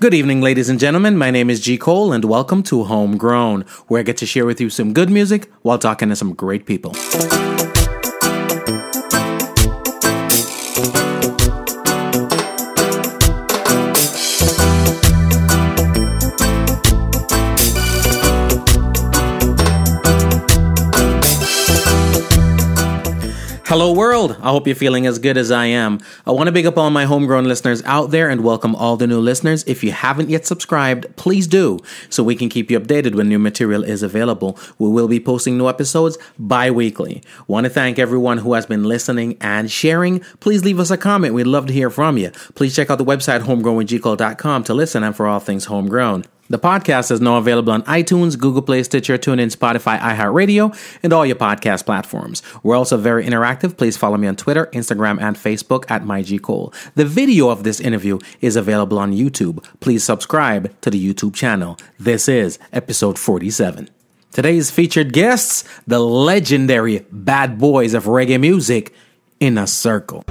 Good evening, ladies and gentlemen. My name is G. Cole, and welcome to Homegrown, where I get to share with you some good music while talking to some great people. Hello world, I hope you're feeling as good as I am. I want to big up all my homegrown listeners out there and welcome all the new listeners. If you haven't yet subscribed, please do, so we can keep you updated when new material is available. We will be posting new episodes bi-weekly. Want to thank everyone who has been listening and sharing. Please leave us a comment, we'd love to hear from you. Please check out the website homegrownwithgcole.com to listen and for all things homegrown. The podcast is now available on iTunes, Google Play, Stitcher, TuneIn, Spotify, iHeartRadio, and all your podcast platforms. We're also very interactive. Please follow me on Twitter, Instagram, and Facebook at MyGCole. The video of this interview is available on YouTube. Please subscribe to the YouTube channel. This is episode 47. Today's featured guests, the legendary Bad Boys of Reggae Music, In a Circle.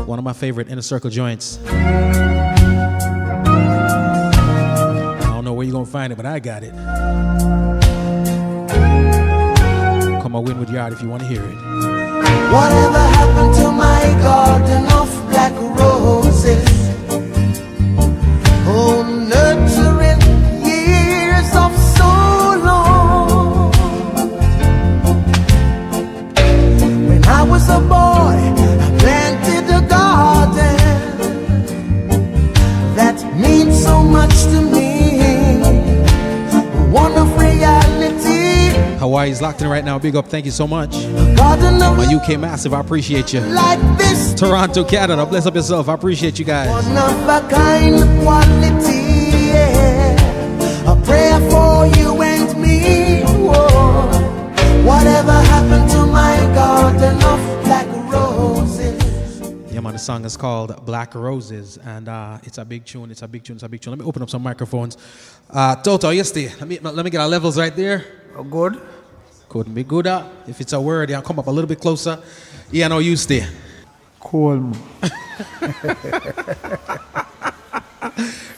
One of my favorite Inner Circle joints. I don't know where you're going to find it, but I got it. Come on, Wynwood Yard if you want to hear it. Whatever happened to my garden of black roses? Oh, nurturing years of so long. When I was a boy, I planted a garden that means so much to me. One of reality. Hawaii's locked in right now. Big up. Thank you so much. My UK Massive, I appreciate you. Like this. Toronto, Canada, bless up yourself. I appreciate you guys. One of a kind quality, yeah. A prayer for you and me. Whoa. Whatever happened to my garden of black roses? Yeah, man, the song is called Black Roses, and it's a big tune. It's a big tune. It's a big tune. Let me open up some microphones. Toto, you stay. Let me get our levels right there. Oh, good. Couldn't be good. If it's a word, yeah, come up a little bit closer. Yeah, no, you stay. Cool, man.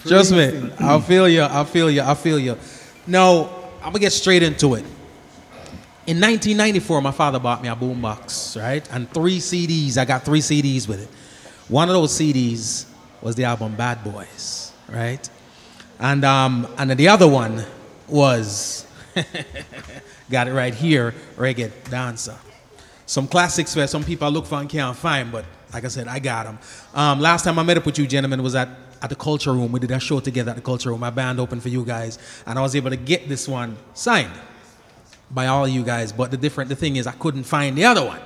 Trust me, I feel you. Now, I'm gonna get straight into it. In 1994, my father bought me a boombox, right? And 3 CDs. I got 3 CDs with it. One of those CDs was the album Bad Boys, right? And then the other one was. Got it right here, Reggae Dancer. Some classics where some people look for and can't find, but like I said, I got them. Last time I met up with you gentlemen was at the Culture Room. We did a show together at the Culture Room. My band opened for you guys, and I was able to get this one signed by all you guys. But the thing is I couldn't find the other one,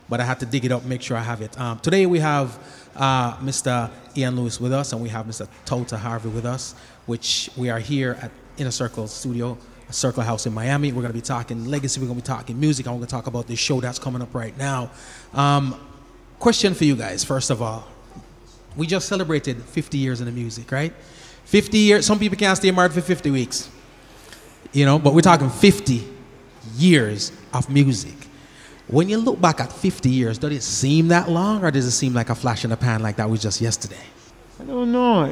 but I had to dig it up, make sure I have it. Today we have Mr. Ian Lewis with us, and we have Mr. Touter Harvey with us, which we are here at Inner Circle Studio, a Circle House in Miami. We're going to be talking legacy. We're going to be talking music. I'm going to talk about this show that's coming up right now. Question for you guys, first of all. We just celebrated 50 years in the music, right? 50 years. Some people can't stay married for 50 weeks. You know, but we're talking 50 years of music. When you look back at 50 years, does it seem that long, or does it seem like a flash in the pan like that was just yesterday? I don't know.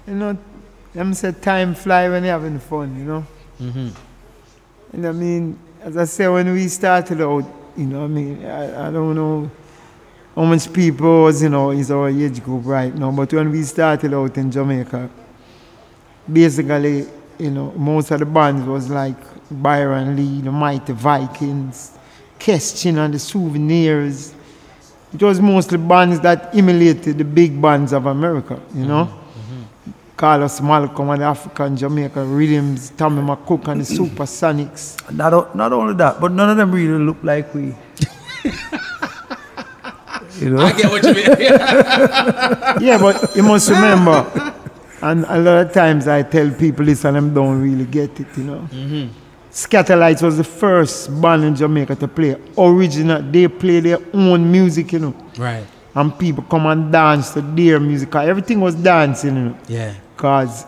You know, them say time fly when you're having fun, you know? Mm-hmm. And I mean, as I say, when we started out, you know, I mean, I don't know how much people was, you know, is our age group right now, but when we started out in Jamaica, basically, you know, most of the bands was like Byron Lee, the Mighty Vikings, Kestin and the Souvenirs. It was mostly bands that emulated the big bands of America, you know? Carlos Malcolm and the African Jamaica Rhythms, Tommy McCook and the Supersonics. Not only that, but none of them really look like we. You know? I get what you mean. Yeah, but you must remember, and a lot of times I tell people this and them don't really get it, you know. Mm-hmm. Scatterlights was the first band in Jamaica to play original. They play their own music, you know. Right. and people come and dance to their music. Everything was dancing, you know. Yeah. Because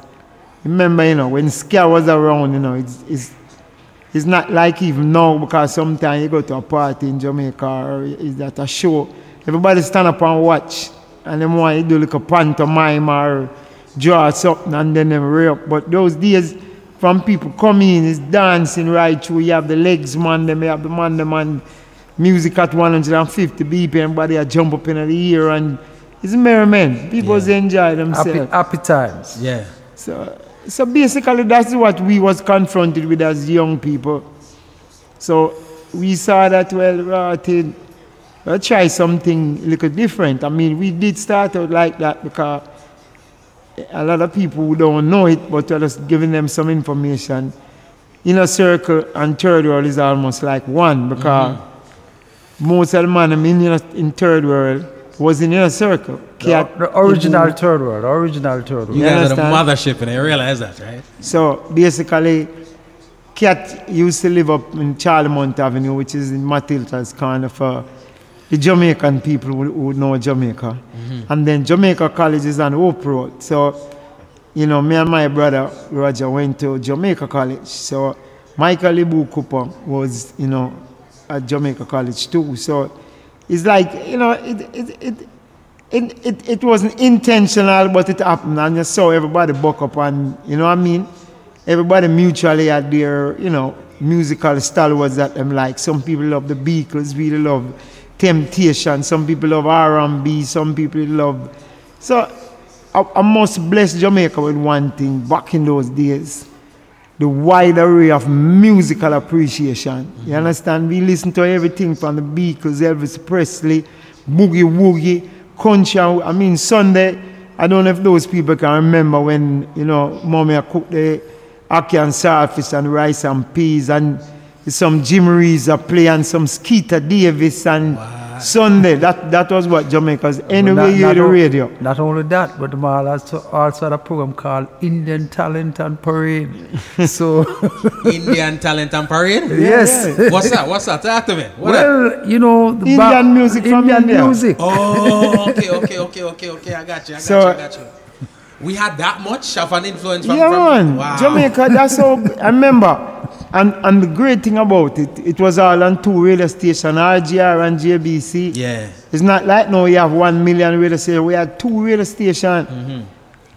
remember, you know, when ska was around, you know, it's not like even now, because sometimes you go to a party in Jamaica or is that a show, everybody stand up and watch, and then want you do like a pantomime or draw something and then them rap. But those days, from people coming in, it's dancing right through. You have the legs man, them, you have the man, music at 150 BPM, everybody a jump up in the air, and it's merriment. People enjoy themselves. Happy times. Yeah. So basically that's what we was confronted with as young people. So we saw that, well, we'll try something a little different. I mean, we did start out like that because a lot of people who don't know it, but we're just giving them some information. Inner circle and third world is almost like one, because most of the man in third world was in inner circle. The original third world, You guys are the mothership, and I realize that, right? So basically, Cat used to live up in Charlemont Avenue, which is in Matilda's kind of the Jamaican people who know Jamaica. And then Jamaica College is on Hope Road. So, you know, me and my brother Roger went to Jamaica College. So Michael Ibu Cooper was, you know, at Jamaica College too. So it's like, you know, it wasn't intentional, but it happened, and you saw everybody buck up, and you know what I mean? Everybody mutually had their, you know, musical stalwarts that them like. Some people love the Beatles, really love Temptation, some people love R&B, some people love... So I must bless Jamaica with one thing, back in those days, the wide array of musical appreciation. You understand? We listen to everything from the Beatles, Elvis Presley, Boogie Woogie, country. I mean, Sunday, I don't know if those people can remember when, you know, Mommy cooked the ackee and saltfish and rice and peas, and some Jim Reeves are playing some Skeeter Davis, and Sunday, that was what Jamaica's. Anyway, you hear the radio. Not only that, but the also had a program called Indian Talent and Parade. So Indian Talent and Parade? Yes. Yeah. What's that? Talk to me. You know, the Indian music from India. Music. Oh, okay. I got you. I got you. We had that much of an influence from... man. Wow. Jamaica, that's how... I remember. And the great thing about it, it was all on 2 radio stations, RGR and JBC. Yeah. It's not like now you have 1 million radio stations. We had 2 radio stations.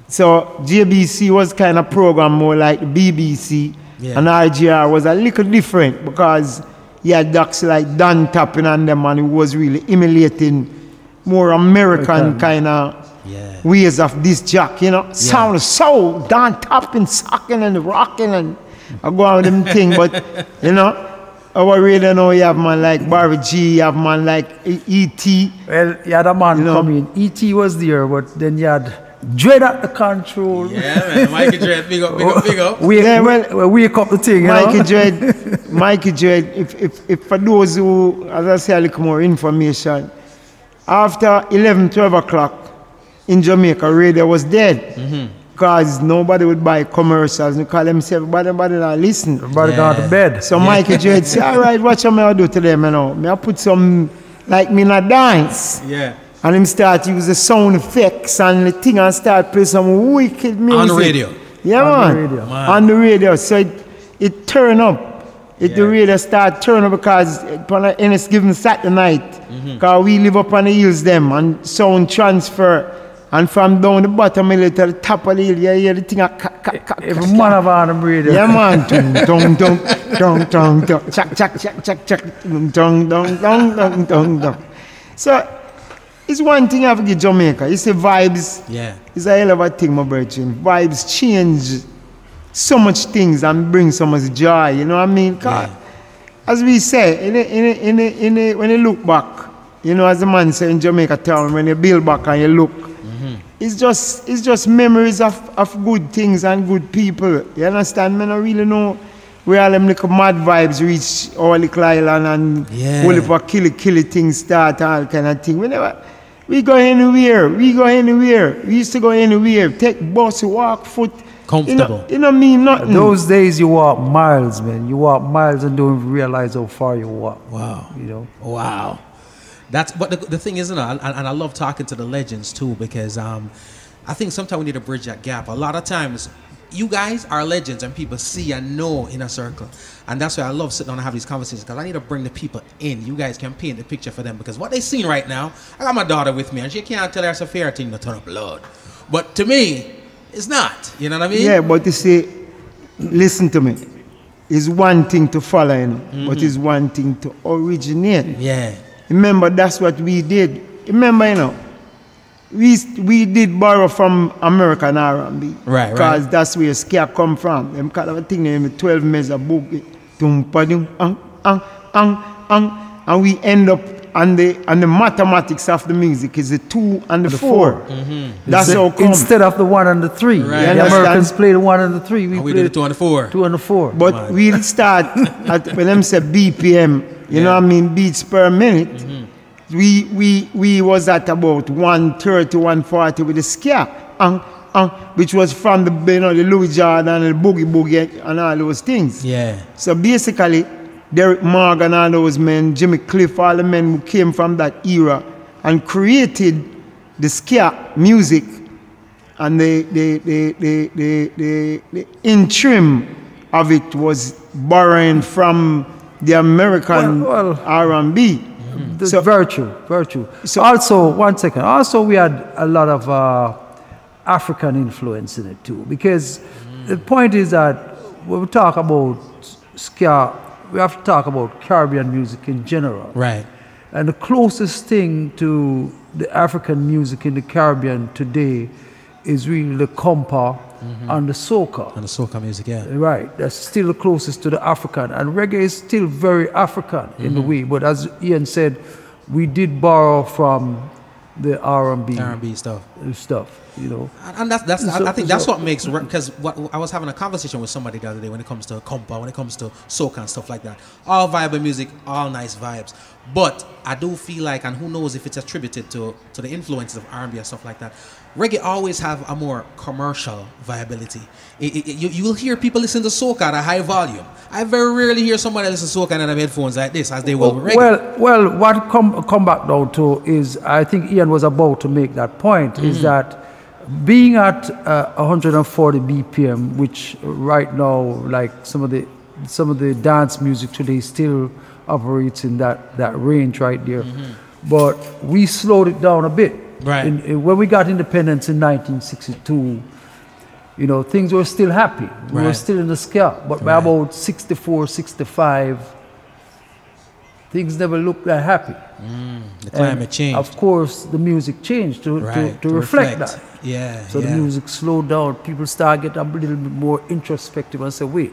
So JBC was kind of program more like the BBC. Yeah. And RGR was a little different because you had docs like Dan Tapping and them, and it was really emulating more American kind of ways of this jack, you know. Sound of soul, Dan Tapping, sucking and rocking, and I go on with them thing, but you know, our radio now you have man like Barry G, you have man like E.T. Well, you had a man coming. E.T. was there, but then you had Dread at the control. Yeah, man, Mikey Dread, big up. Wake up the thing, you know? Mikey Dread, if for those who, as I say, a little more information, after 11, 12 o'clock in Jamaica, radio was dead. Because nobody would buy commercials. They call themselves, everybody not listen. Everybody gone to bed. So Mikey Dread say, all right, what am I do today, man? I put some, like me in a dance. Yeah. And him start use the sound effects and the thing, and start play some wicked music. On the radio. Yeah, man. On the radio. So it turn up. The radio start turn up because it's given Saturday night. Because we live up on the hills them, and sound transfer. And from down the bottom of it to the top of the hill, you hear the thing. Every man of them radio. Yeah, man. Dong. So it's one thing I have to give Jamaica. It's the vibes. Yeah. It's a hell of a thing, my brethren. Vibes change so much things and bring so much joy. You know what I mean? As we say, when you look back, you know, as the man say in Jamaica town, when you build back and you look, it's just memories of good things and good people. You understand? I don't really know where all them little mad vibes reach our little island and all of our killy things start, all kind of thing. We go anywhere. We used to go anywhere. Take bus, walk, foot. Comfortable. You know mean nothing. Those days you walk miles, man. You walk miles and don't even realize how far you walk. Wow. You know? Wow. But the thing is, and I love talking to the legends too, because I think sometimes we need to bridge that gap. A lot of times, you guys are legends and people see and know in a circle. And that's why I love sitting down and have these conversations, because I need to bring the people in. You guys can paint the picture for them, because what they seen right now, I got my daughter with me and she can't tell her it's a fair thing to turn up blood. But to me, it's not. You know what I mean? Yeah, but you see, listen to me. It's one thing to follow, you know, but it's one thing to originate. Yeah. Remember, that's what we did. Remember, you know, we did borrow from American R&B. Right, because right. that's where ska come from. Them kind of a thing named 12 measure boogie. And we end up on the mathematics of the music is the 2 and the 4. That's how come. Instead of the 1 and the 3. Right. The Americans play the 1 and the 3. We did the 2 and the 4. 2 and the 4. But we'll start at, when them say BPM, you know what I mean, beats per minute. We was at about 130, 140 with the ska, which was from the, you know, the Louis Jordan and the boogie and all those things. Yeah. So basically, Derek Morgan and all those men, Jimmy Cliff, all the men who came from that era and created the ska music, and the in trim of it was borrowing from the American R&B. So, virtue. So also, 1 second. Also, we had a lot of African influence in it too, because the point is that when we talk about ska, we have to talk about Caribbean music in general. Right. And the closest thing to the African music in the Caribbean today is really the compa and the soca. And the soca music, yeah. Right, that's still the closest to the African. And reggae is still very African in the way. But as Ian said, we did borrow from the R&B stuff, you know. And I think that's what makes, because I was having a conversation with somebody the other day when it comes to compa, when it comes to soca and stuff like that. All vibe music, all nice vibes. But I do feel like, and who knows if it's attributed to the influences of R&B and stuff like that, reggae always have a more commercial viability. You will hear people listen to soca at a high volume. I very rarely hear somebody listen to soca and have headphones like this, as they will with reggae. Well, what come back down to is, I think Ian was about to make that point, is that being at 140 BPM, which right now, like some of the dance music today still operates in that range right there, but we slowed it down a bit. Right. When we got independence in 1962, you know, things were still happy. We were still in the ska, but by about 64, 65, things never looked that happy. The climate changed. Of course, the music changed to reflect that. Yeah. So the music slowed down. People started getting a little bit more introspective and say, wait,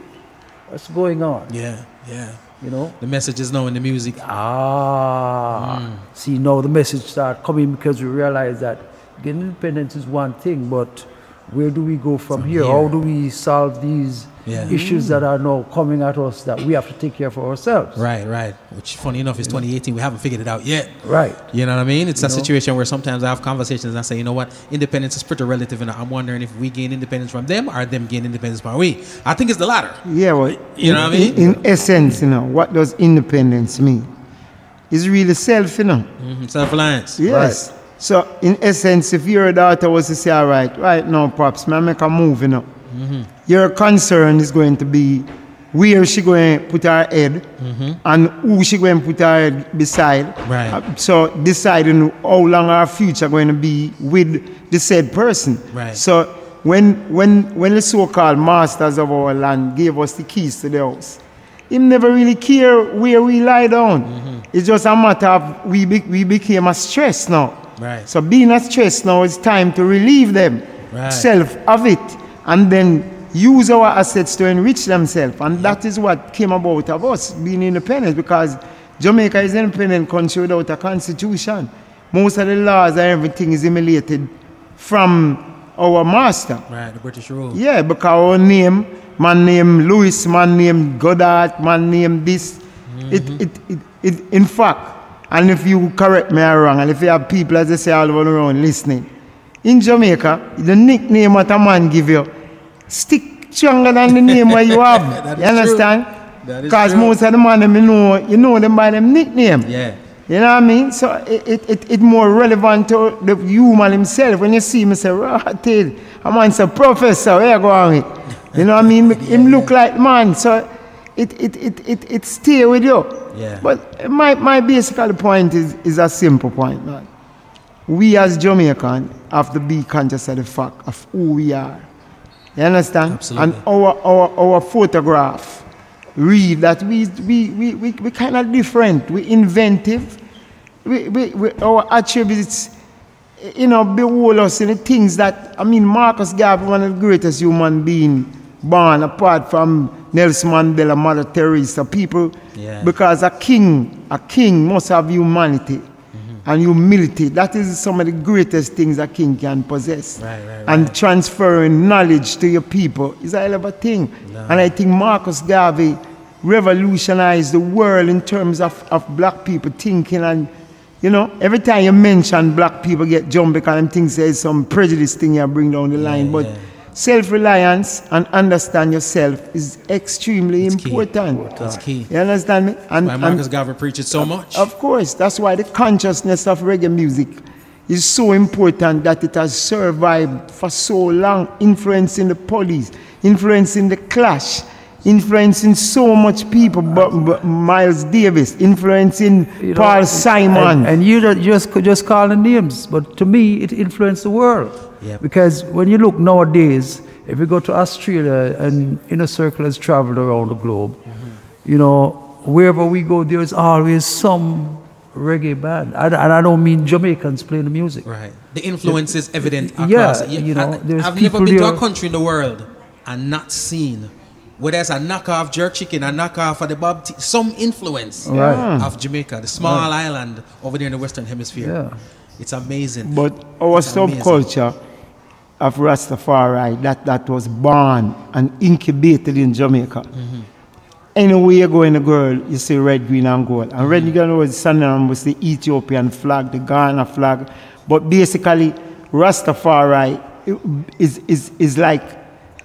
what's going on? Yeah. You know? The message is now in the music. See, now the message started coming, because we realize that getting independence is one thing, but where do we go from here? How do we solve these issues that are now coming at us that we have to take care of ourselves? Right. Which, funny enough, is 2018. We haven't figured it out yet. Right. You know what I mean? It's a situation where sometimes I have conversations and I say, you know what? Independence is pretty relative, and I'm wondering if we gain independence from them or them gain independence from we. I think it's the latter. Yeah, well, you know what I mean? In essence, you know, what does independence mean? It's really self, you know. Self-reliance. Yes. Right. So, in essence, if your daughter was to say, all right now, pops, may I make a move, you know, your concern is going to be where she going to put her head and who she going to put her head beside. Right. So, deciding how long our future going to be with the said person. Right. So, when the so-called masters of our land gave us the keys to the house, him never really care where we lie down. It's just a matter of we became a stress now. Right. So being a stress now, it's time to relieve them self of it, and then use our assets to enrich themselves. And that is what came about of us being independent, because Jamaica is an independent country without a constitution. Most of the laws and everything is emulated from our master. Right, the British rule. Yeah, because our name, man named Lewis, man named Goddard, man named this. It in fact, and if you correct me or wrong, and if you have people, as they say, all over around listening, in Jamaica, the nickname that a man give you stick stronger than the name what you have. You understand? Because most of the man, you know them by them nickname. Yeah. You know what I mean? So it more relevant to the human himself. When you see him, say, "Rotted, a man's a professor, where you going with?" You know what I mean? Him look like man. So it stay with you. Yeah. But my basic point is a simple point, man. We as Jamaicans have to be conscious of the fact of who we are. You understand? Absolutely. And our photograph read that we kind of different, we inventive, we our attributes, you know, behold us in the things that, I mean, Marcus Garvey, one of the greatest human beings born, apart from Nelson Mandela, Mother Teresa, people, because a king must have humanity and humility. That is some of the greatest things a king can possess. Right. And transferring knowledge to your people is a hell of a thing. No. And I think Marcus Garvey revolutionized the world in terms of black people thinking. And, you know, every time you mention black people get jumped because them things there's some prejudice thing you bring down the line. But self-reliance and understand yourself is extremely important. That's key. You understand me? And why Marcus Garvey preaches so much. Of course. That's why the consciousness of reggae music is so important, that it has survived for so long, influencing the police, influencing the Clash, influencing so much people, but Miles Davis, influencing Paul Simon. And you just call the names, but to me, it influenced the world. Yep. Because when you look nowadays, if you go to Australia, and Inner Circle has traveled around the globe, you know, wherever we go, there's always some reggae band. And I don't mean Jamaicans playing the music. Right. The influence is evident across. You know, I've never been to a country in the world and not seen where there's a knockoff jerk chicken, a knockoff of the Bob T, some influence of Jamaica, the small island over there in the Western Hemisphere. Yeah. It's amazing. But our subculture of Rastafari, that was born and incubated in Jamaica. Anywhere you go in the world, you see red, green, and gold. And red, green, and gold is synonymous with the Ethiopian flag, the Ghana flag. But basically, Rastafari is like,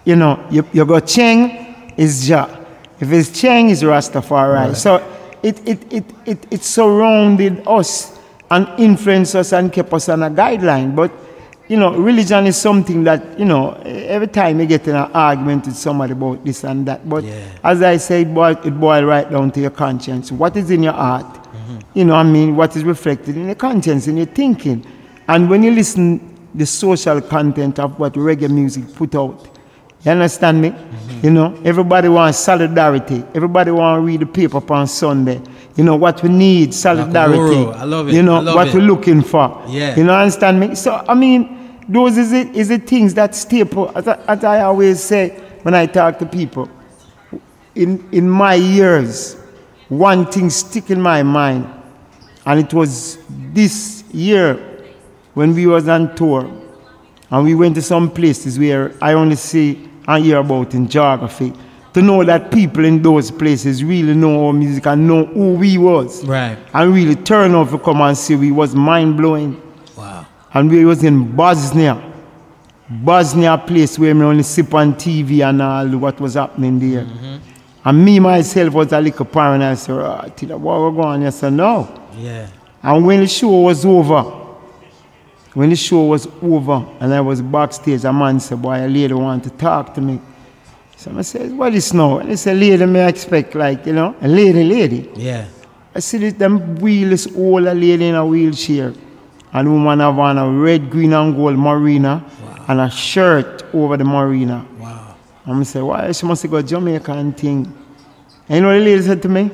you know, you go Cheng, is Jah. If it's Cheng, it's Rastafari. Right. So it surrounded us and influenced us and kept us on a guideline. But, you know, religion is something that, you know, every time you get in an argument with somebody about this and that. But as I say, it boils right down to your conscience. What is in your heart? You know what I mean? What is reflected in your conscience, in your thinking. And when you listen the social content of what reggae music put out, you understand me? You know, everybody wants solidarity. Everybody wants to read the paper on Sunday. You know, what we need, solidarity. I love it. You know, what we're looking for. Yeah. You know, understand me? So, I mean, those is the things that staple, as I always say when I talk to people. In my years, one thing stick in my mind, and it was this year when we was on tour, and we went to some places where I only see and hear about in geography, to know that people in those places really know our music and know who we was. Right. And really turn out to come and see we was mind-blowing. Wow. And we was in Bosnia. Bosnia place where we only sip on TV and all what was happening there. And me myself was a little paranoid. I said, what we're going? I said, no. Yeah. And when the show was over, and I was backstage, a man said, boy, a lady want to talk to me. So I said, what is now? And he said, lady, may I expect, like, you know, a lady. Yeah. I see that them wheels, all a lady in a wheelchair. And the woman have on a red, green, and gold marina, and a shirt over the marina. Wow. And I said, why? She must go Jamaica and thing. And you know what the lady said to me?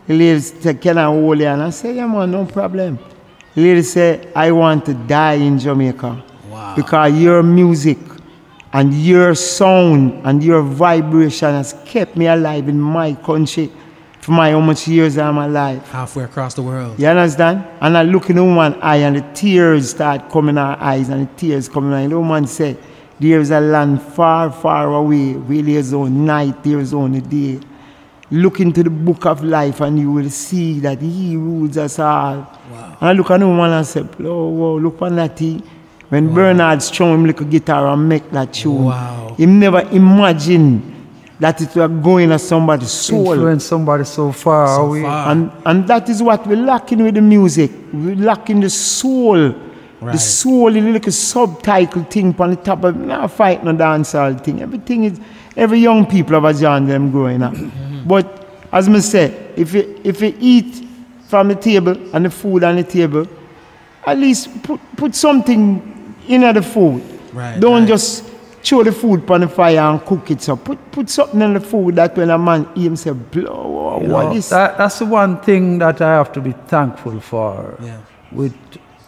The lady said, can I hold you? And I said, yeah, man, no problem. The lady said, I want to die in Jamaica. Wow. Because your music and your sound and your vibration has kept me alive in my country for my how much years I'm alive. Halfway across the world. You understand? And I look in the woman's eye and the tears start coming out her eyes and the tears coming out. And the woman said, there is a land far, far away where there is no night, there is only day. Look into the book of life and you will see that he rules us all. Wow. And I look at the woman and say, oh, wow, look on that thing. When Bernard strung him like a guitar and make that tune, he never imagined that it will go in somebody's soul. Influence somebody so far away. And that is what we're lacking with the music. We're lacking the soul. Right. The soul, the little subtitle thing on the top of not fight no dancehall thing. Everything is, every young people have a genre them growing up. But as I said, if you eat from the table and the food on the table, at least put something in the food. Right, Don't just throw the food on the fire and cook it. So put something in the food that when a man eat him say, blow, what is that's the one thing that I have to be thankful for with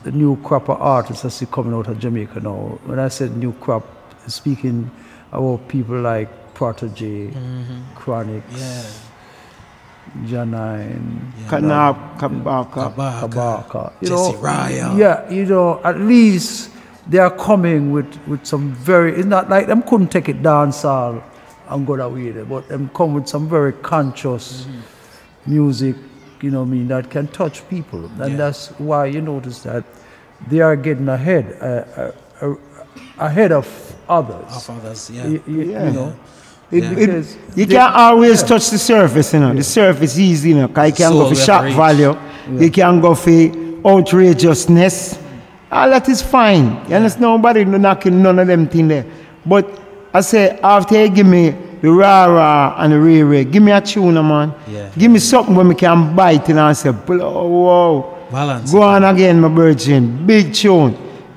the new crop of artists that's coming out of Jamaica now. When I said new crop, speaking about people like Protege, Chronics, Janine, Kabaka, Jesse Ryan. Yeah, at least they are coming with some very, it's not like them couldn't take it dancehall and go that way, but them come with some very conscious music, you know what I mean, that can touch people. And that's why you notice that they are getting ahead of others. You know. You can't always touch the surface, you know. The surface is easy, you know, because you can go for shock value, you can go for outrageousness. All that is fine. You understand? Nobody knocking none of them things there. But I say, after you give me the rah and the ray, give me a tune, man. Give me something where I can bite and I say, whoa. Balance. Go on again, my virgin. Big tune.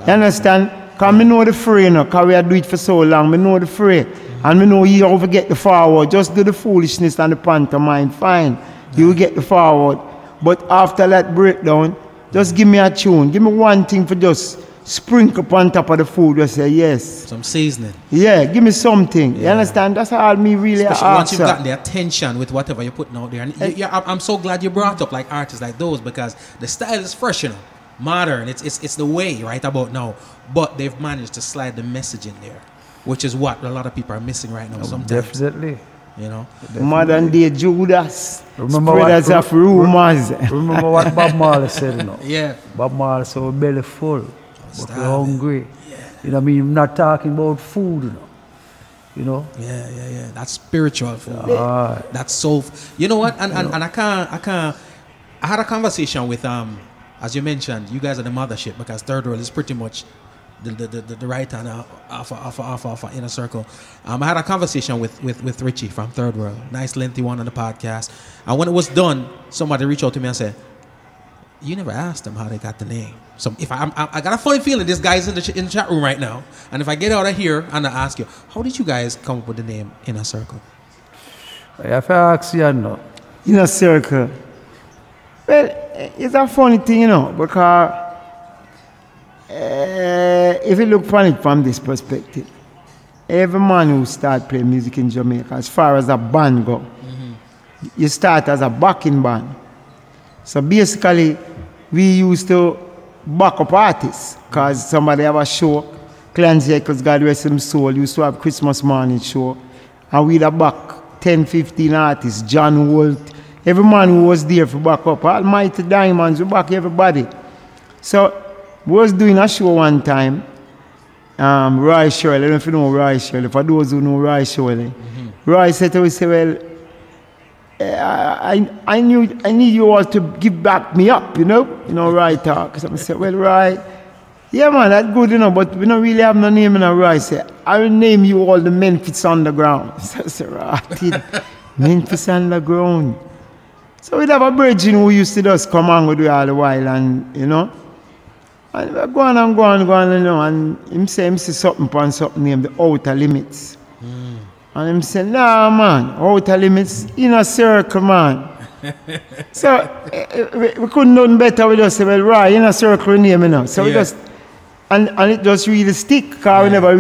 You understand? Because I know the free, you know, because we have do it for so long. I know the free. And I know you over get the forward. Just do the foolishness and the pantomime. Fine. You will get the forward. But after that breakdown, just give me a tune. Give me one thing for just sprinkle up on top of the food. Just say yes. Some seasoning. Yeah, give me something. You understand? That's all me really ask. Once you've gotten the attention with whatever you're putting out there. And I'm so glad you brought up like artists like those, because the style is fresh, you know. Modern. It's the way right about now. But they've managed to slide the message in there, which is what a lot of people are missing right now sometimes. Definitely. You know? Modern day Judas. Spreaders of rumors. Remember what Bob Marley said, you know? Yeah. Bob Marley said, we're belly full, but we're hungry. You know what I mean? I'm not talking about food, you know. You know? Yeah. That's spiritual food. That's soul. You know what? And I had a conversation with as you mentioned, you guys are the mothership, because Third World is pretty much the right hand off Inner Circle. I had a conversation with Richie from Third World, nice lengthy one on the podcast. And when it was done, somebody reached out to me and said, "You never asked them how they got the name." So if I got a funny feeling this guy's in the chat room right now, and if I get out of here and I ask you, how did you guys come up with the name Inner Circle? If I ask you, no. Inner Circle. Well, it's a funny thing, you know, because if you look on it from this perspective, every man who start playing music in Jamaica, as far as a band go, you start as a backing band. So basically, we used to back up artists, because somebody have a show, Clancy Eccles, God rest him soul, used to have Christmas morning show, and we'd have back 10, 15 artists, John Holt, every man who was there for back up, Almighty Diamonds, we back everybody. So, we was doing a show one time, Roy Shirley, I don't know if you know Roy Shirley, for those who know Roy Shirley. Roy said to us, well, I need you all to back me up, you know Roy talk. So I said, well, Roy, yeah man, that's good, you know, but we don't really have no name in a Roy. I said, I will name you all the Memphis Underground. So I said, right, Memphis Underground. So we'd have a virgin who used to just come on with you all the while, and you know. And we go on, you know, and him say something named the Outer Limits. And him say, nah man, Outer Limits, Inner Circle, man. So we couldn't do better, we just say, well, right, Inner Circle name, you know. So we just, and it just really stick, because we never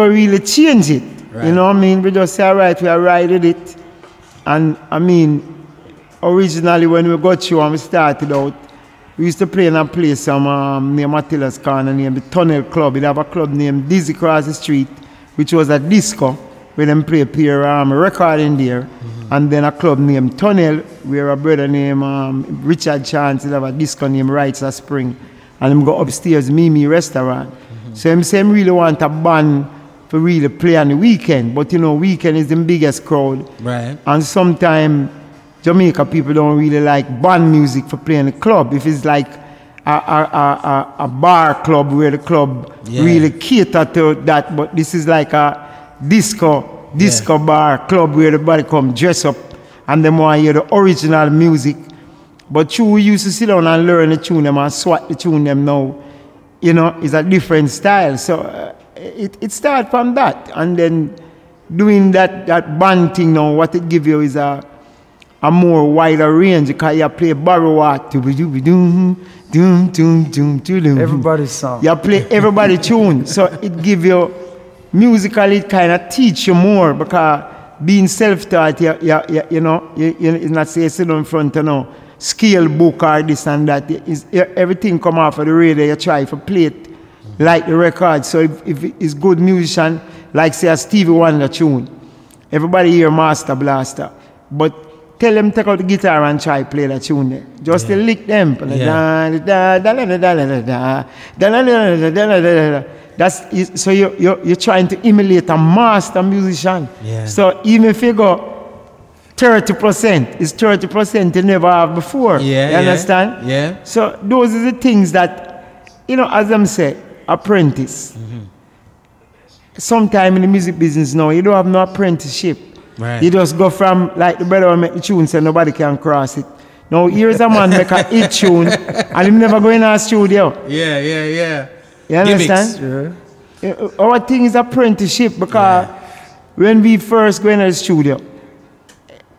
really change it. Right. You know what I mean? We just say, all right, we are riding it. And I mean, originally when we got you and we started out, we used to play in a place near Matilda's Corner named the Tunnel Club. It have a club named Dizzy Cross the Street, which was a disco where them play record in there. And then a club named Tunnel, where a brother named Richard Chance have a disco named Rights of Spring. And him go upstairs, Mimi Restaurant. So him say him really want a band to really play on the weekend. But you know, weekend is the biggest crowd. Right. And sometimes Jamaica people don't really like band music for playing the club. If it's like a bar club where the club really cater to that, but this is like a disco bar club where everybody come dress up and them want to hear the original music. But we used to sit down and learn the tune them and swat the tune them now. You know, it's a different style. So it starts from that. And then doing that band thing now, what it give you is a more wider range because you play Barrow Everybody's song. You play everybody tune. So it give you, musically it kind of teach you more because being self-taught, you know, you not say sit down in front of no scale book or this and that. Everything come off of the radio, you try to play it like the record. So if it's good musician, like say a Stevie Wonder tune, everybody hear Master Blaster. But tell them take out the guitar and try play that tune there. Just to lick them. That's so you're trying to emulate a master musician. Yeah. So even if you go 30%, it's 30% you never have before. Yeah, you understand? Yeah. So those are the things that, you know, as I'm say, apprentice. Sometime in the music business now, you don't have no apprenticeship. Right. You just go from, like the brother make the tune so nobody can cross it. Now here's a man make a hit tune and him never go in our studio. Yeah. You understand? Yeah. Our thing is apprenticeship because when we first go in the studio,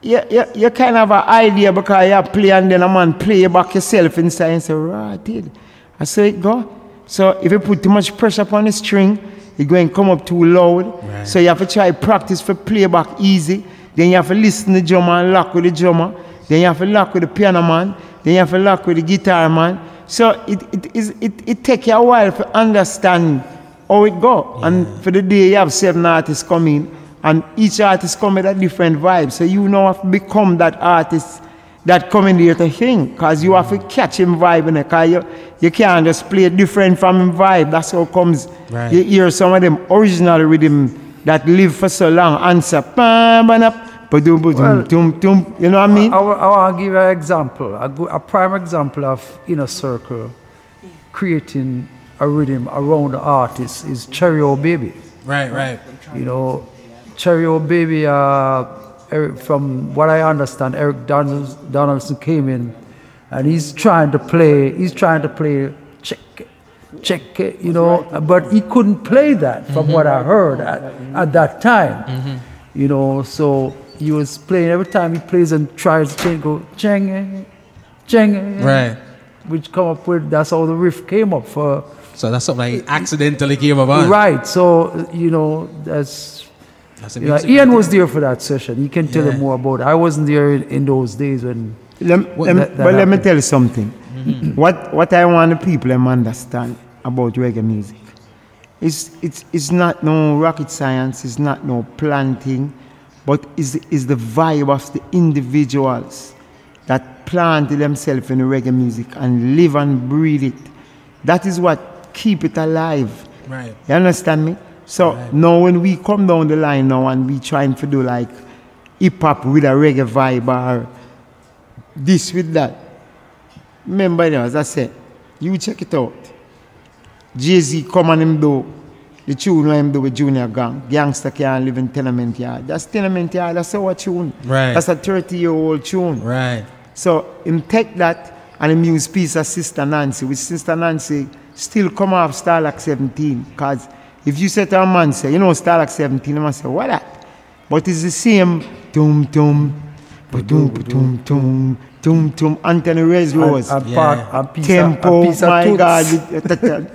you kind of have an idea because you play and then a man play back yourself inside and say, right, did. I say it go. So if you put too much pressure upon the string, it's going to come up too loud. Right. So you have to try practice for playback easy. Then you have to listen to the drummer and lock with the drummer. Then you have to lock with the piano man. Then you have to lock with the guitar man. So it takes you a while to understand how it go. Yeah. And for the day you have 7 artists coming, and each artist come with a different vibe. So you now have to become that artist that coming there to sing, because you have to catch him vibe in it, because you can't just play different from him vibe. That's how it comes. Right. You hear some of them original rhythm that live for so long, answer, you know what I mean? I want to give an example, a prime example of Inner Circle creating a rhythm around the artist is Cherry O Baby. Right. You know, Cherry O Baby, from what I understand, Eric Donaldson came in and he's trying to play check it, you know, but he couldn't play that from what I heard at that time. You know, so he was playing, every time he plays and tries to go cheng, Right. which come up with, that's how the riff came up for. So that's something like accidentally came about. Right, so, you know, that's you know, Ian was there for that session. He can tell you more about it. I wasn't there in those days when. Let me tell you something. What I want the people to understand about reggae music it's not no rocket science. It's not no planting, but is the vibe of the individuals that planted themselves in the reggae music and live and breathe it. That is what keep it alive. Right. You understand me? So now when we come down the line now and we trying to do like hip-hop with a reggae vibe or this with that, remember now, as I said, you check it out. Jay-Z come and him do the tune when him do with Junior Gang. Gangster can't live in tenement yard. That's tenement yard, that's our tune. Right. That's a 30-year-old tune. Right. So him take that and him use piece of Sister Nancy, which Sister Nancy still come off Starlock 17. Because if you say to a man, say, you know, Starlock 17, he must say, what that? But it's the same tum-tum, ba-dum-ba-dum-tum, tum-tum, Anthony Reyes Rose. Tempo, my God.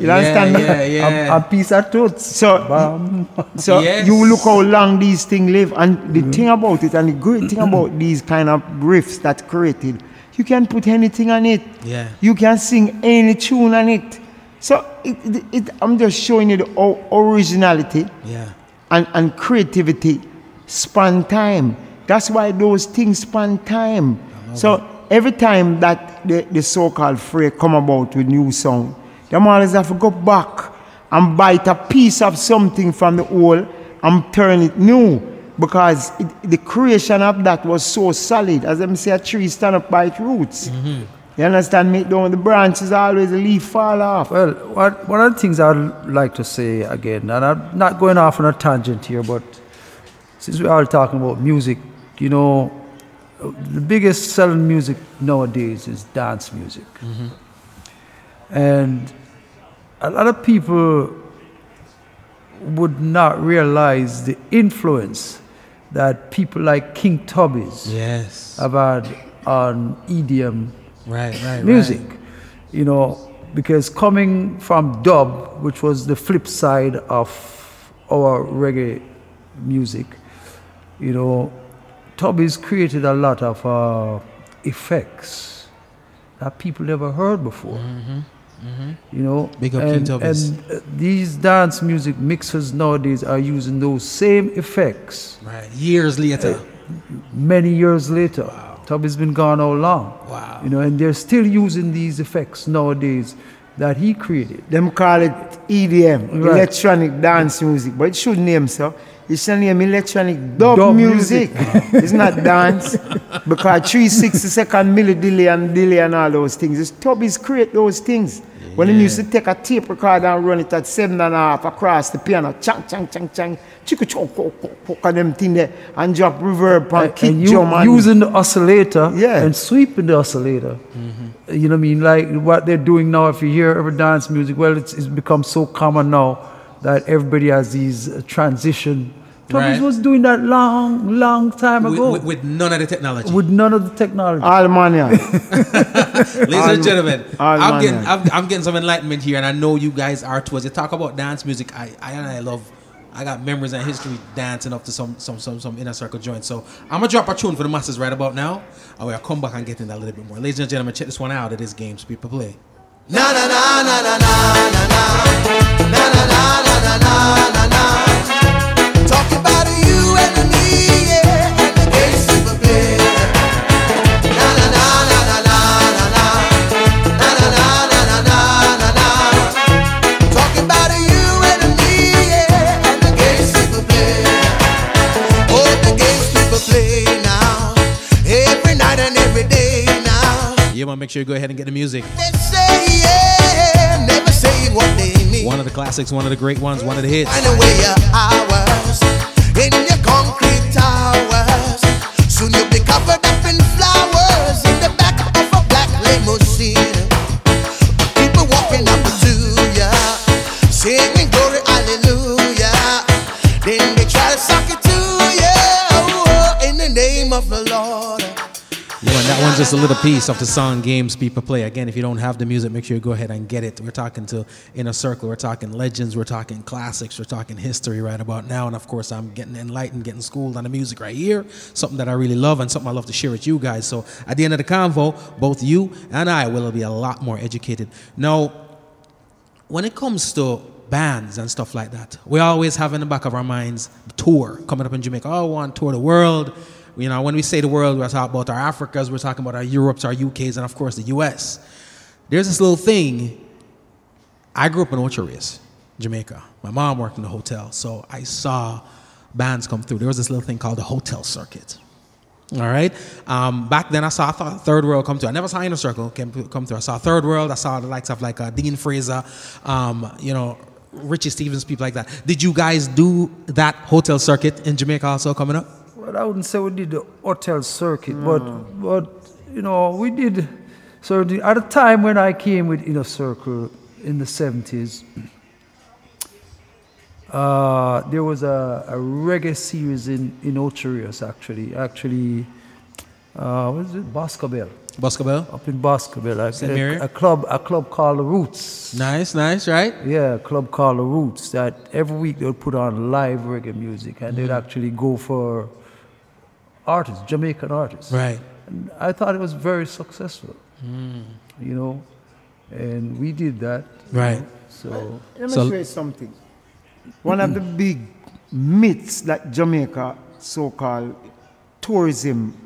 You understand me? A piece of toots. So you look how long these things live. And the thing about it, and the great thing about these kind of riffs that created, you can put anything on it. Yeah. You can sing any tune on it. So I'm just showing you the originality and creativity span time. That's why those things span time. So every time that the so-called fray come about with new sound, them always have to go back and bite a piece of something from the whole and turn it new. Because the creation of that was so solid. As them say, a tree stand up by its roots. You understand me? Down the branches, always the leaf fall off. Well, one of the things I'd like to say again, and I'm not going off on a tangent here, but since we're all talking about music, you know, the biggest selling music nowadays is dance music. And a lot of people would not realize the influence that people like King Tubby's have had on EDM music. You know, because coming from dub, which was the flip side of our reggae music, you know, Tubby's created a lot of effects that people never heard before. You know, and these dance music mixers nowadays are using those same effects. Years later. Many years later. Tubby's been gone how long? You know, and they're still using these effects nowadays that he created. Them call it EDM, electronic dance music, but it should name so. It should name electronic dub music. It's not dance. Because 360-second milli delay and all those things. It's Tubby's create those things. When he used to take a tape recorder and run it at 7.5 across the piano, chang, chang, chang, chang, chicka choke, and them thing there, and drop reverb and kick drum. And using the oscillator and sweeping the oscillator. You know what I mean? Like what they're doing now, if you hear every dance music, well, it's become so common now that everybody has these transition. Tubby's was doing that long time ago. With none of the technology. With none of the technology. Almania. Ladies and gentlemen, I'm getting some enlightenment here, and I know you guys are too. As you talk about dance music, I got memories and history dancing up to some inner circle joints. So I'm gonna drop a tune for the masses right about now, and we'll come back and get into that a little bit more. Ladies and gentlemen, check this one out. It is Games People Play. Na na na na na na na na na na na na na na. Talk about you and me, yeah, and the games people play. Na na na na na na na na na na na na na. Talk about you and me, yeah, and the games people play. Oh, the games people play now, every night and every day now. Yeah, man, make sure you go ahead and get the music. They say yeah, never say what they mean. One of the classics, one of the great ones, one of the hits. And away your hours in your concrete towers. Soon you'll be covered up in flowers in the back of a black limousine. People walking up to ya, singing glory, hallelujah. Then they try to suck it to ya, in the name of the Lord. Yeah, and that one's just a little piece of the song Games People Play. Again, if you don't have the music, make sure you go ahead and get it. We're talking to Inner Circle, we're talking legends, we're talking classics, we're talking history right about now. And of course, I'm getting enlightened, getting schooled on the music right here. Something that I really love and something I love to share with you guys. So at the end of the convo, both you and I will be a lot more educated. Now, when it comes to bands and stuff like that, we always have in the back of our minds the tour coming up in Jamaica. Oh, I want to tour the world. You know, when we say the world, we're talking about our Africas, we're talking about our Europes, our UKs, and of course the US. There's this little thing. I grew up in Ocho Rios, Jamaica. My mom worked in the hotel, so I saw bands come through. There was this little thing called the hotel circuit. All right? Back then, I thought Third World come through. I never saw Inner Circle come through. I saw Third World. I saw the likes of like Dean Fraser, you know, Richie Stevens, people like that. Did you guys do that hotel circuit in Jamaica also coming up? Well, I wouldn't say we did the hotel circuit, but you know, we did. So at the time when I came with Inner Circle in the 70s, there was a reggae series in Ocho Rios, actually, what is it? Boscobel. Boscobel? Up in Boscobel. A club called The Roots. Nice, right? Yeah, a club called The Roots that every week they would put on live reggae music and they'd actually go for artists, Jamaican artists. Right. And I thought it was very successful, you know, and we did that. Right. So let me show you something. One of the big myths that Jamaica, so-called tourism,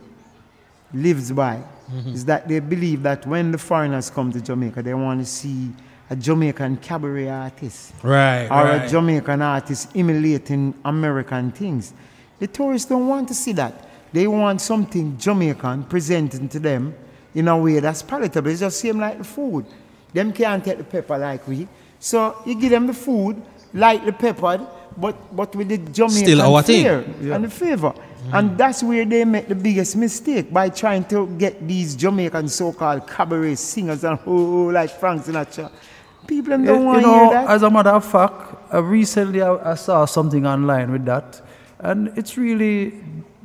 lives by is that they believe that when the foreigners come to Jamaica, they want to see a Jamaican cabaret artist. Right, Or right. a Jamaican artist emulating American things. The tourists don't want to see that. They want something Jamaican presenting to them in a way that's palatable. It's just same like the food. Them can't take the pepper like we. So you give them the food, lightly peppered, but with the Jamaican Still our thing. flair and the flavor. And that's where they make the biggest mistake, by trying to get these Jamaican so-called cabaret singers and like Frank Sinatra. People don't want to hear that. As a matter of fact, recently I saw something online with that, and it's really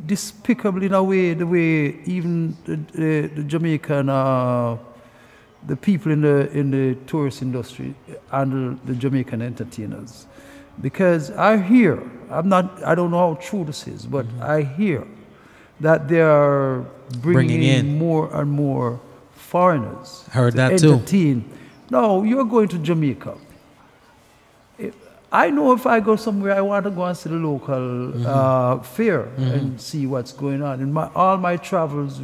despicable in a way, the way even the Jamaican, the people in the tourist industry handle the Jamaican entertainers. Because I hear, I don't know how true this is, but I hear that they are bringing in more and more foreigners. Heard to that too. entertain. No, you're going to Jamaica. I know if I go somewhere, I want to go and see the local fair and see what's going on. In all my travels,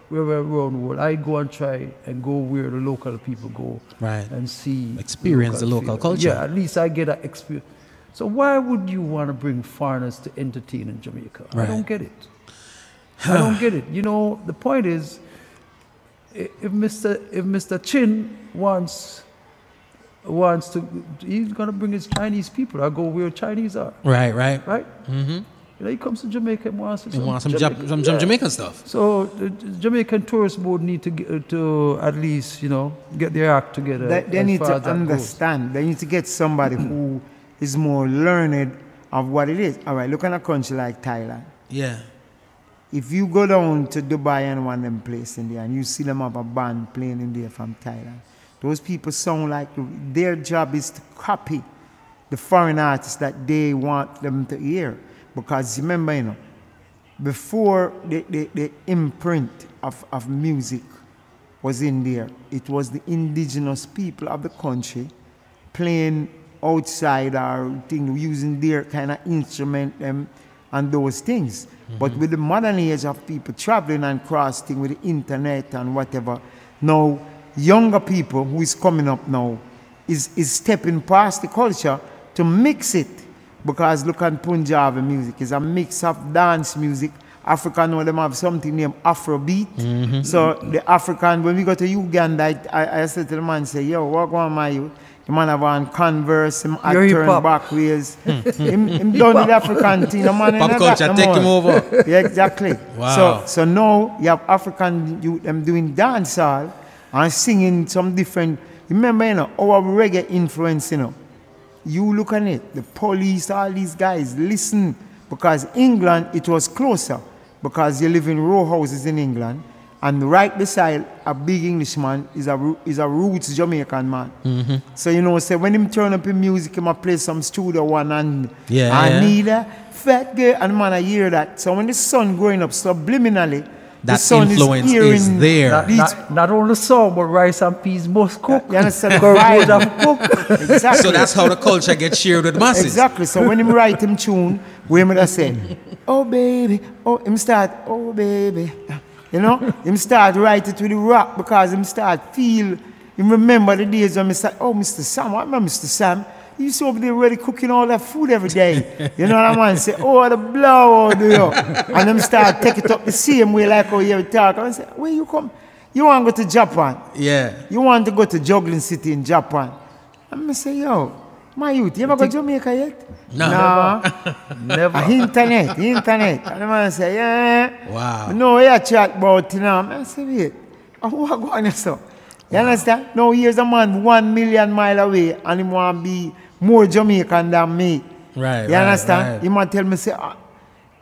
wherever around the world, I go and try and go where the local people go, Right. and see, Experience the local fair. culture. Yeah, at least I get that experience. So why would you want to bring foreigners to entertain in Jamaica? Right. I don't get it. I don't get it. You know, the point is, if Mr. Chin wants to, he's gonna bring his Chinese people. I go where Chinese are. Right. Right? Mm-hmm. You know, he comes to Jamaica and wants some Jamaican stuff. So the Jamaican Tourist Board need to at least, you know, get their act together. They need to understand. They need to get somebody who is more learned of what it is. All right, look at a country like Thailand. Yeah. If you go down to Dubai and one of them places in there and you see them have a band playing in there from Thailand, those people sound like their job is to copy the foreign artists that they want them to hear. Because remember, you know, before the imprint of music was in there, it was the indigenous people of the country playing outside or using their kind of instrument and those things. But with the modern age of people traveling and crossing with the internet and whatever, now younger people who is coming up now is stepping past the culture to mix it. Because look at Punjabi music, it's a mix of dance music. African, know them have something named Afrobeat. So the African, when we go to Uganda, I said to the man, say, yo, what going on my youth? The man have on Converse, him had turn back ways. him done the African thing. The man Pop culture take him over. Yeah, exactly. Wow. So now you have African youth them doing dancehall and singing some different. Remember, you know, our reggae influence, you know. You look at it, the Police, all these guys, listen, because England, it was closer, because you live in row houses in England, and right beside a big Englishman is a roots Jamaican man. So, you know, say when him turn up in music, he might play some studio one and I need a fat girl, and man, I hear that. So when the son growing up subliminally, that the son influence is there. Not only so, but rice and peas must cook. You understand? Exactly. So that's how the culture gets shared with masses. Exactly. So when him write him tune, we would say, oh baby, oh him start, oh baby. You know, him start write it with the rock because him start feel, him remember the days when he said, oh Mr. Sam, I remember Mr. Sam. He used to over there ready cooking all that food every day. You know what I mean? Say, oh, the blow, do you? And them start take it up the same way like how you talk. And I say, where you come? You want to go to Japan? Yeah. You want to go to Juggling City in Japan? And I say, yo, my youth, you ever go to Jamaica yet? No. Never. Internet. And the man say, yeah. Wow. No, you chat about it now. I say, wait, what going on so? You understand? Now here's a man 1 million miles away and he want to be more Jamaican than me. Right. You understand? Right. He might tell me, say,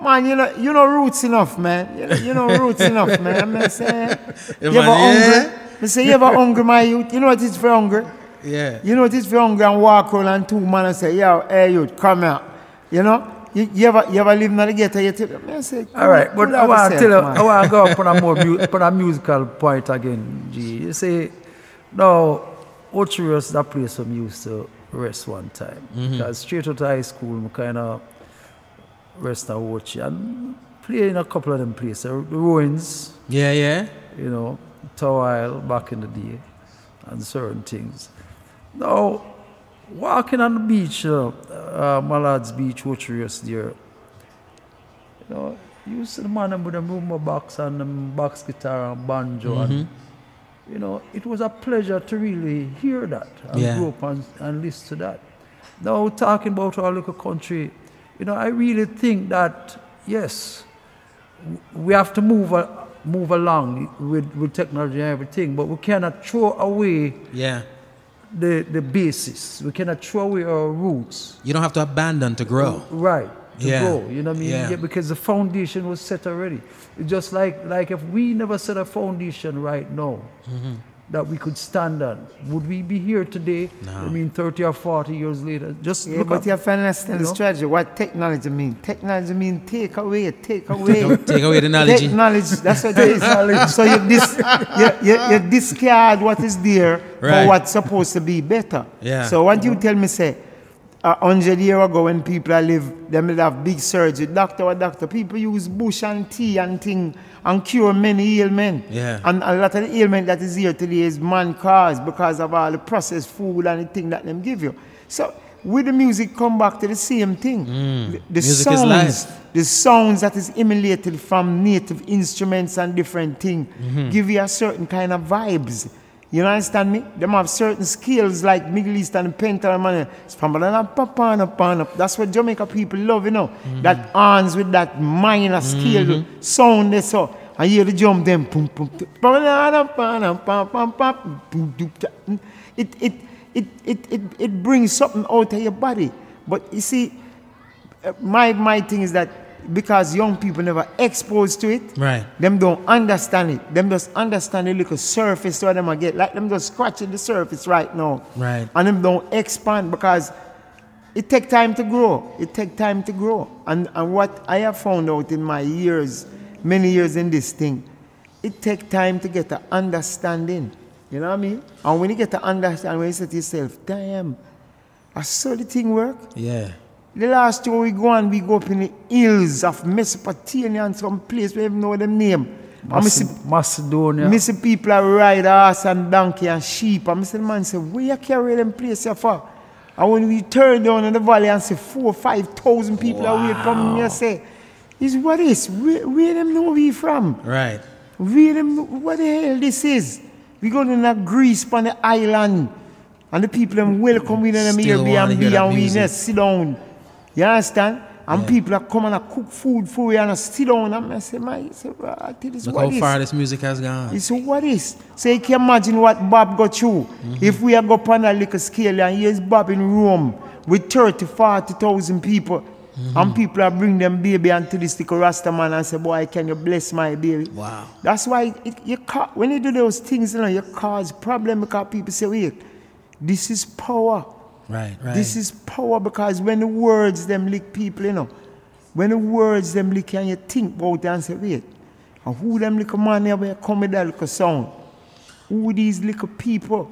man, you know roots enough, man. You know roots enough, man. I say, you ever hungry? I say, you ever hungry, my youth? You know what it's for hungry? Yeah. You know what it's for hungry and walk around and two man and say, yo, hey, youth, come here. You know? You ever live in the ghetto? I say, all right, but I want to tell you, I want to go up on a musical point again, G. You say, no, Ochiros is a place I'm used to rest one time. Because straight out of high school, I kind of rest at Ochi and play in a couple of them places. The Ruins. Yeah. You know, Towile back in the day and certain things. Now, walking on the beach, Mallard's Beach, Watchers there, you know, you see the man with the rumba box and the box guitar and banjo, and you know, it was a pleasure to really hear that and go up and listen to that. Now, talking about our little country, you know, I really think that, yes, we have to move along with technology and everything, but we cannot throw away the basis. We cannot throw away our roots. You don't have to abandon to grow. Right. To grow, you know what I mean? Yeah. Because the foundation was set already. It's just like if we never set a foundation right now that we could stand on, would we be here today? No. I mean, 30 or 40 years later. Just look but up, you have to understand the strategy. What technology mean? Technology mean take away. Take away the knowledge. Technology, that's what it is. So you discard what is there for what's supposed to be better. Yeah. So what you tell me, say, 100 years ago when people live, they will have big surgery. Doctor, people use bush and tea and thing and cure many ailments. Yeah. And a lot of the ailment that is here today is man-caused because of all the processed food and the thing that them give you. So with the music come back to the same thing. The music sounds, is life. The sounds that is emulated from native instruments and different things give you a certain kind of vibes. You understand me? Them have certain skills like Middle East and Pentala. That's what Jamaica people love, you know. That arms with that minor scale sound they saw. And you hear the drum them. It brings something out of your body. But you see, my thing is that because young people never exposed to it, them don't understand it. Them just understand the little surface what them get. Like them just scratching the surface right now. Right. And them don't expand because it take time to grow. It take time to grow. And what I have found out in my years, many years in this thing, it take time to get an understanding. You know what I mean? And when you get to understand, when you say to yourself, damn, I saw the thing work. Yeah. The last tour we go up in the hills of Mesopotamia and some place we even know them name. Macedonia. I see people are ride horse and donkey and sheep. And I see the man say, where you carry them place here for? And when we turn down in the valley and see 4,000 or 5,000 people are waiting from me, I say, what is? Where them know we from? Right. Where them know, what the hell this is? We go to Greece on the island. And the people them welcome with them Airbnb and we just sit down. You understand? And people are coming and cook food for you and sit down. And I say, look how far this music has gone. So what is? So you can imagine what Bob got through. If we are go on a little scale and here's Bob in Rome with 30,000, 40,000 people. And people are bring them baby unto this little Rasta man and say, boy, can you bless my baby? Wow. That's why when you do those things, you know, you cause problem because people say, wait, this is power. Right. This is power because when the words them lick people, you know, when the words them lick and you think about it and say, wait, and who them little man here come with that little sound? Who these little people?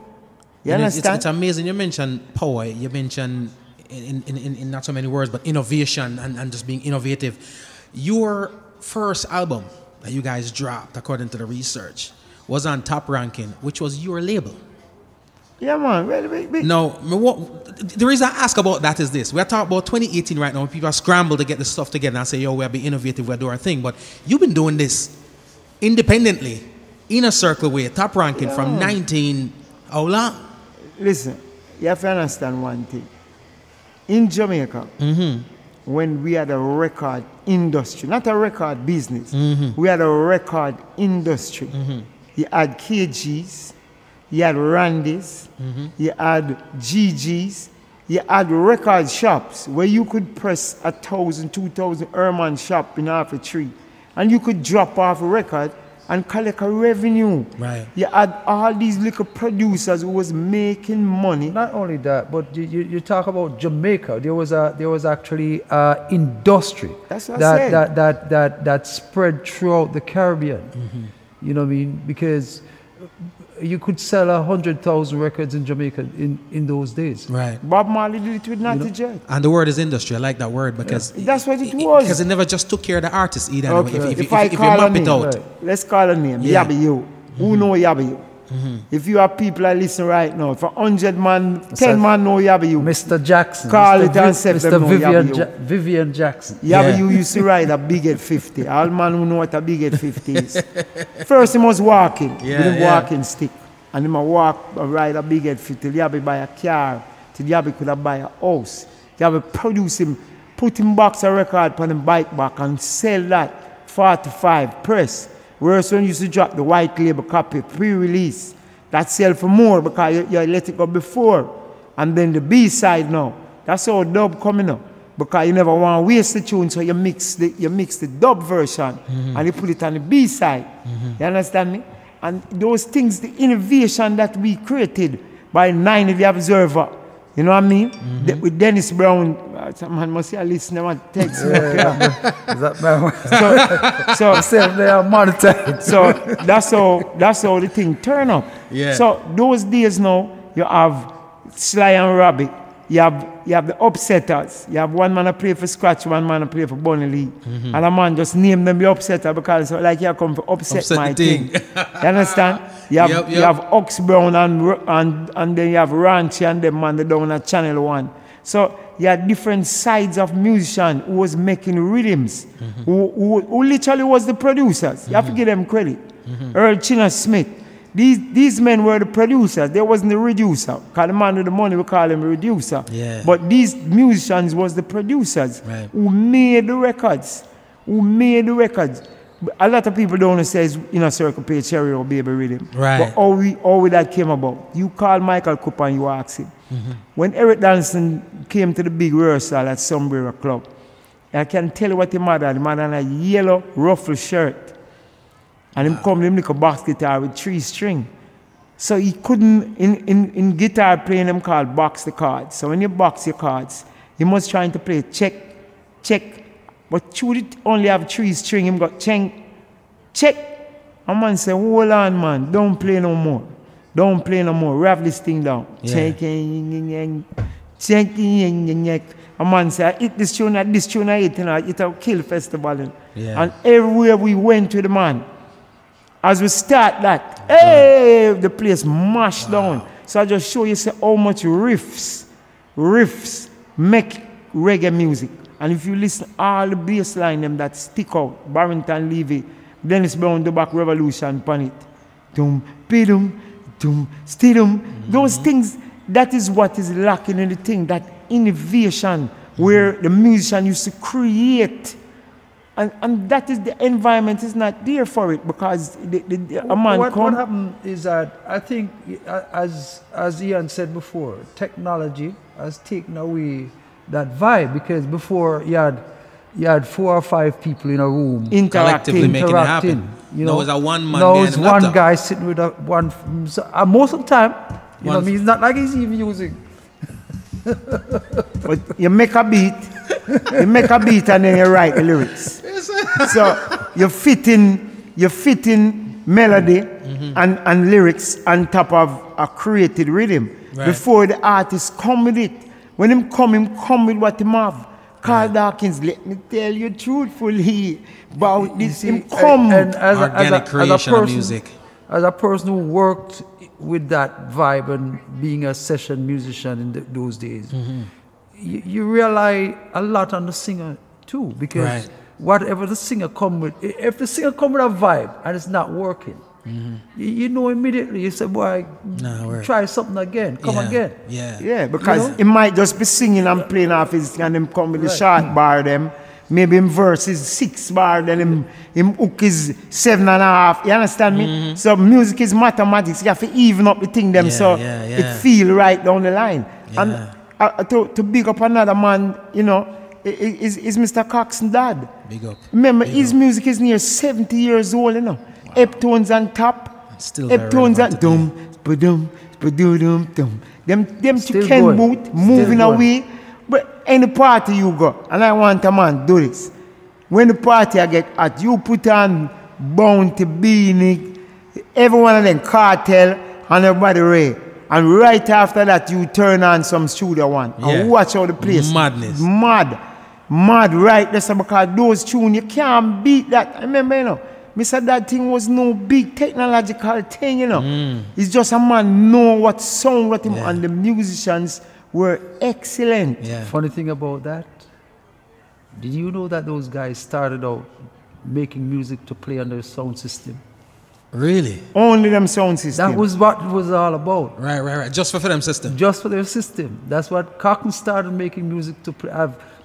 You understand? It's amazing. You mentioned power. You mentioned in not so many words, but innovation and just being innovative. Your first album that you guys dropped, according to the research, was on Top Ranking, which was your label. Yeah, man. Wait. No, the reason I ask about that is this. We're talking about 2018 right now. People are scrambled to get the stuff together and say, yo, we'll be innovative, we'll do our thing. But you've been doing this independently, in a circle way, Top Ranking from 19... How long? Listen, you have to understand one thing. In Jamaica, when we had a record industry, not a record business, we had a record industry. You had KGs, you had Randy's, you had GG's, you had record shops where you could press 1,000, 2,000 Herman shop in half a tree. And you could drop off a record and collect a revenue. Right. You had all these little producers who was making money. Not only that, but you talk about Jamaica. There was actually industry That's what I said. that spread throughout the Caribbean. You know what I mean? Because you could sell 100,000 records in Jamaica in those days. Right. Bob Marley did it with Natty Jet. And the word is industry. I like that word because that's what it was. Because it never just took care of the artist either. Okay. If you If I map call a it name, out. let's call a name. Yeah. Yabiyu. Who know Yabiyu? If you have people that listen right now, if 100 man, 10 man know you have you. Mr. Jackson. Call it and say them know Vivian Jackson. You used to ride a big head 50. All man who know what a big head 50 is. First he must walking with a walking stick. And he must walk and ride a big head 50 till you have to buy a car, till you have to could buy a house. You have to produce him, put him box a record on the bike back and sell that 45 press. Whereas when you used to drop the white label copy, pre-release, that sell for more because you let it go before. And then the B-side now, that's how dub coming up. Because you never want to waste the tune, so you mix the dub version and you put it on the B-side. You understand me? And those things, the innovation that we created by 9 of the Observer, you know what I mean? With Dennis Brown, someone must say, listen, I want to text me. Is that my so they are monetized. So that's how the thing turn up. Yeah. So those days now, you have Sly and Robbie, you have the upsetters. You have one man to play for Scratch, one man to play for Bunny Lee. And a man just name them the upsetter because like you come for upset my thing. You understand? You have you have Ox Brown and then you have Ranchy and them man down at Channel 1. So you had different sides of musicians who was making rhythms, who literally was the producers. You have to give them credit. Earl China Smith. These men were the producers. They wasn't the reducer. Because the man with the money, we call him a reducer. Yeah. But these musicians was the producers who made the records. A lot of people don't say in a circle play Cherry or Baby Rhythm. Right. But how that came about? You call Michael Cooper and you ask him. When Eric Danson came to the big rehearsal at Sombrero Club, I can tell you what the man had a yellow ruffle shirt. And him come him like a box guitar with 3 strings. So he couldn't, in guitar playing them called box the cards. So when you box your cards, he must trying to play check, check. But should it only have 3 strings, him got check. A man say, hold on man, don't play no more. Don't play no more. Wrap this thing down. Yeah. Check. A man say, I hit this tune, I hit, you know, it'll kill festival. Yeah. And everywhere we went with the man, as we start that, hey, the place mashed down. So I just show you how much riffs make reggae music. And if you listen all the bass line them that stick out, Barrington Levy, Dennis Brown, the back revolution pan it. Dum, pidum, dum, stidum. Those things, that is what is lacking in the thing, that innovation where the musician used to create. And that is the environment is not there for it because a man what happened is that I think, as Ian said before, technology has taken away that vibe because before you had 4 or 5 people in a room interacting, making it happen. You know, no, it's a one man. No, it's one guy sitting with one. Most of the time, you know, I mean, it's not like he's even using. But you make a beat, and then you write the lyrics. So you fit in melody and lyrics on top of a created rhythm. Right. Before the artist come with it. When him come with what him have. Carl Dawkins, let me tell you truthfully about this. Him come. And organic creation of music. As a person who worked with that vibe and being a session musician in those days, you rely a lot on the singer too, because whatever the singer come with, if the singer come with a vibe and it's not working, you know immediately. You say, boy, try something again, come again. Yeah, because he might just be singing and playing off his and him come with the short bar them. Maybe him verse is 6 bar, then him hook is 7.5. You understand me? So music is mathematics. You have to even up the thing them so it feel right down the line. And to big up another man, you know, is Mr. Cox's dad. Big up. Remember, his music is near 70 years old, you know. Eptones on top. Still Eptones on dum, ba-dum, ba-dum, dum. Them chicken boot moving away. But any party you go, and I want a man do this. When the party I get at, you put on Bounty, Beanie, every one of them Cartel, and everybody Ray. And right after that, you turn on some Studio One and watch how the place. Madness. Mad right there, because those tunes, you can't beat that. I remember, you know, Me said that thing was no big technological thing, you know. It's just a man know what sound, what him, and the musicians were excellent. Yeah. Funny thing about that, did you know that those guys started out making music to play on their sound system? Really? Only them sound system. That was what it was all about. Right. Just for them system. Just for their system. That's what Cockton started making music to play,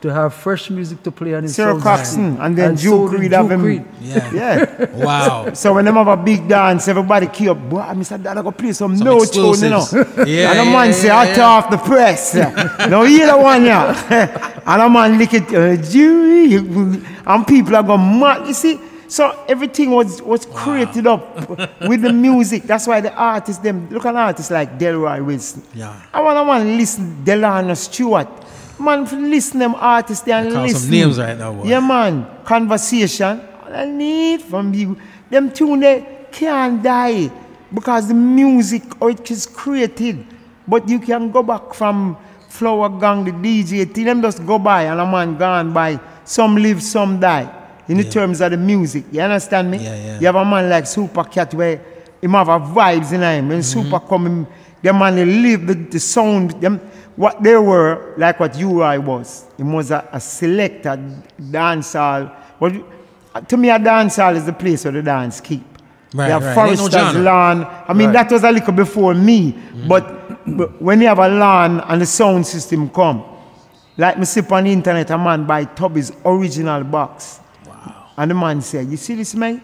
to have fresh music to play on his Sarah sound system. Coxon, and then so Duke did Reed Duke have him. Reed. Yeah. Wow. So when them have a big dance, everybody key up. Boy, I said that I go play some no tune, you know. Yeah, and the man say, hot off the press. Now hear the one, yeah. And the man lick it, Jury, and people are going mad. You see, so everything was created up with the music. That's why the artists, them look at artists like Delroy Wilson. Yeah. I want to listen Delano Stewart. Man, listen them artists there and listen. Some names right now, boy. Yeah, man. Conversation. All I need from you. Them tune they can't die because the music or it is created. But you can go back from Flower Gang, the DJ, till them just go by and a man gone by. Some live, some die. In the terms of the music. You understand me? Yeah. You have a man like Super Cat where him have a vibes in him. When Super come, them man they live the sound, them what they were, like what Uri was. He was a selector, dancehall. But to me, a dancehall is the place where the dance keep. Right, you have right. Forester's Lawn. I mean, that was a little before me. But when you have a lawn and the sound system come, like me sip on the internet, a man buy Tubby's original box. Wow. And the man said, you see this, mate?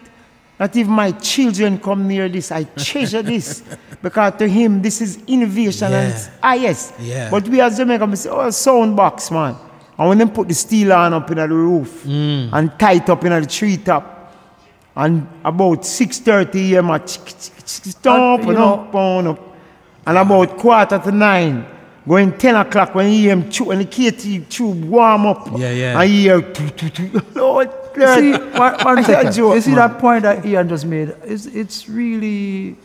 Not even my children come near this. I treasure this. Because to him, this is innovation. And yes. Yeah. But we as Jamaica, say, oh, sound box, man. And when they put the steel on up in the roof and tight up in the treetop, and about 6:30 a.m., up. And about 8:45, going 10 o'clock when you hear him when the KT tube warm up. And you hear, Lord, see, one second. You see that point that Ian just made? It's really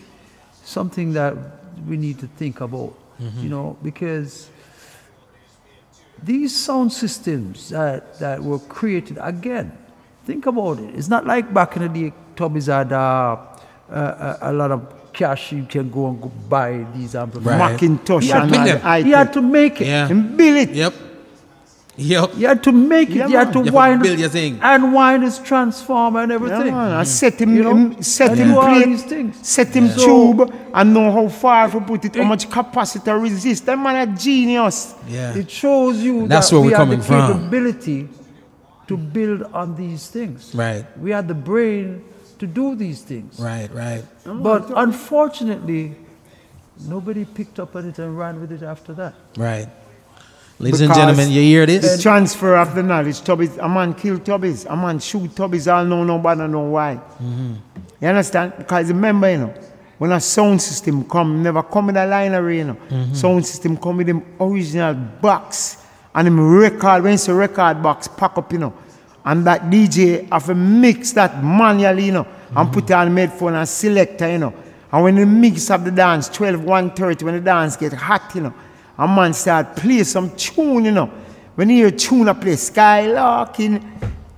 something that we need to think about, you know, because these sound systems that were created, again, think about it. It's not like back in the day, Tubby's had a lot of cash you can go and go buy these amplifiers. Right. Macintosh he had to make it. And build it. Yep. You had to make it. Yeah, you had to you wind build your thing. and wind his transformer and everything. Yeah, and set him, You know? set And him do all plate, these things. set him tube, and know how far to put it, how much capacitor resist. That man a genius. Yeah. It shows you That's that where we we're have the coming from. capability to build on these things. Right. We had the brain to do these things. Right. But unfortunately, nobody picked up on it and ran with it after that. Right. Ladies and gentlemen, you hear The this? transfer of the knowledge. Tubbies, a man kill Tubbies, a man shoot Tubbies, all know nobody know why. You understand? Because remember, you know, when a sound system come, never come with a line array, you know. Sound system come with them original box and them record, when it's a record box, pack up, you know. And that DJ have to mix that manually, you know, and put on the headphone and selector, you know. And when the mix of the dance, 12, 1:30, when the dance get hot, you know, a man start play some tune, you know. When you hear tune, I play Skylarking.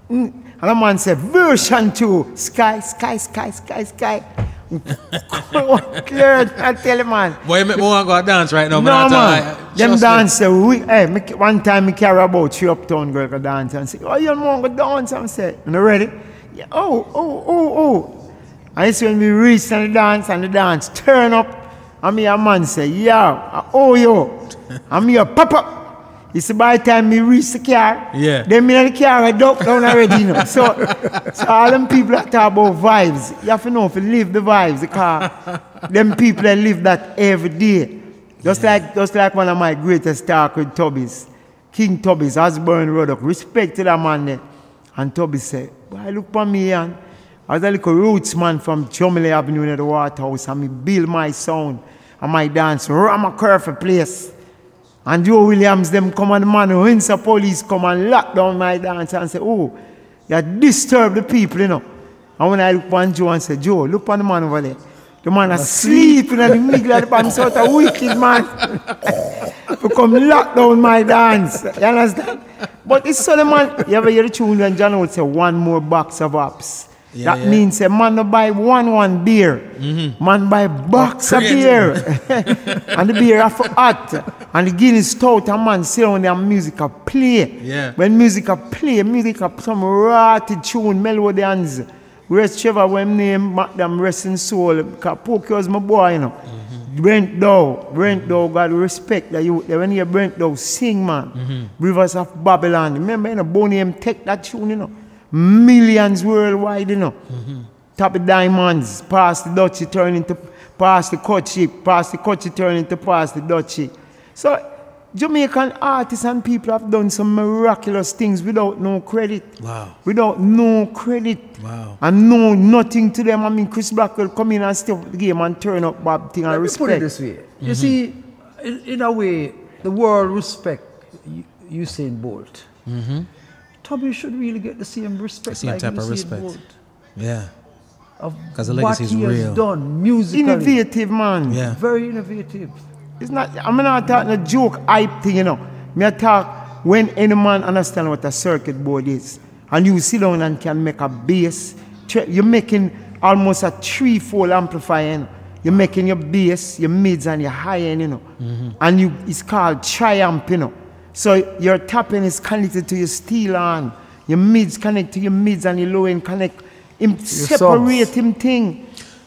And a man say, version 2, Sky. Clear, I tell you, man. Boy, you want to go dance right now. No, man. Them dance, one time I carry about 3 uptown girl go dance and say, oh, you want to go dance? And I say, you know, ready? Yeah, oh. And it's when we reach the dance turn up. And me a man say, yo. And me a pop up. It's by the time me reach the car, then me in the car I duck down already, you know. So all them people that talk about vibes, you have to know if you live the vibes, because them people that live that every day. Just like one of my greatest talk with Tubbies, King Tubbies, Osborne Ruddock, respect to that man there. And Tubbies said, boy, look for me, and I was a little roots man from Chumley Avenue in the Waterhouse, and me build my sound and my dance, ram a curve place. And Joe Williams, them come and the man who Windsor police come and lock down my dance and say, oh, you disturb the people, you know. And when I look on Joe and say, Joe, look on the man over there. The man is sleeping in the middle of the band, sort of wicked man. To come lock down my dance. You understand? But it's so the man, you ever hear the tune when John would say, one more box of apps. Yeah, that means a man no buy one beer. Man buy box of beer. And the beer are for hot. And the Guinness stout, a man sit on their music a play. Yeah. When music a play, music a some ratty tune, melodians. Rest Trevor, when name, them rest in soul. Because Pokey was my boy, you know. Brent Dow, God respect that you. When you hear Brent Dow sing, man. Rivers of Babylon. Remember, you know, Boney M take that tune, you know. Millions worldwide, you know. Top of diamonds, pass the Dutchy, turn into pass the Kutchi, turn into pass the Dutchy. So Jamaican artists and people have done some miraculous things without no credit. Wow. Without no credit. Wow. And no nothing to them. I mean, Chris Blackwell come in and step the game and turn up Bob thing and respect. Let me put it this way. You see, in a way, the world respect Usain Bolt. Tommy should really get the same respect, Same like type of Usain respect. Bolt. Yeah. Of 'Cause the what legacy is he real. has done musically. Innovative, man. Yeah. Very innovative. It's not, I'm not talking a joke hype thing, you know. Me talk when any man understand what a circuit board is. And you sit down and can make a bass. You're making almost a 3-fold amplifier, you know. You're making your bass, your mids and your high end, you know. And it's called triumph, you know. So your top end is connected to your steel arm. Your mids connect to your mids and your low end connect. Him separate him thing.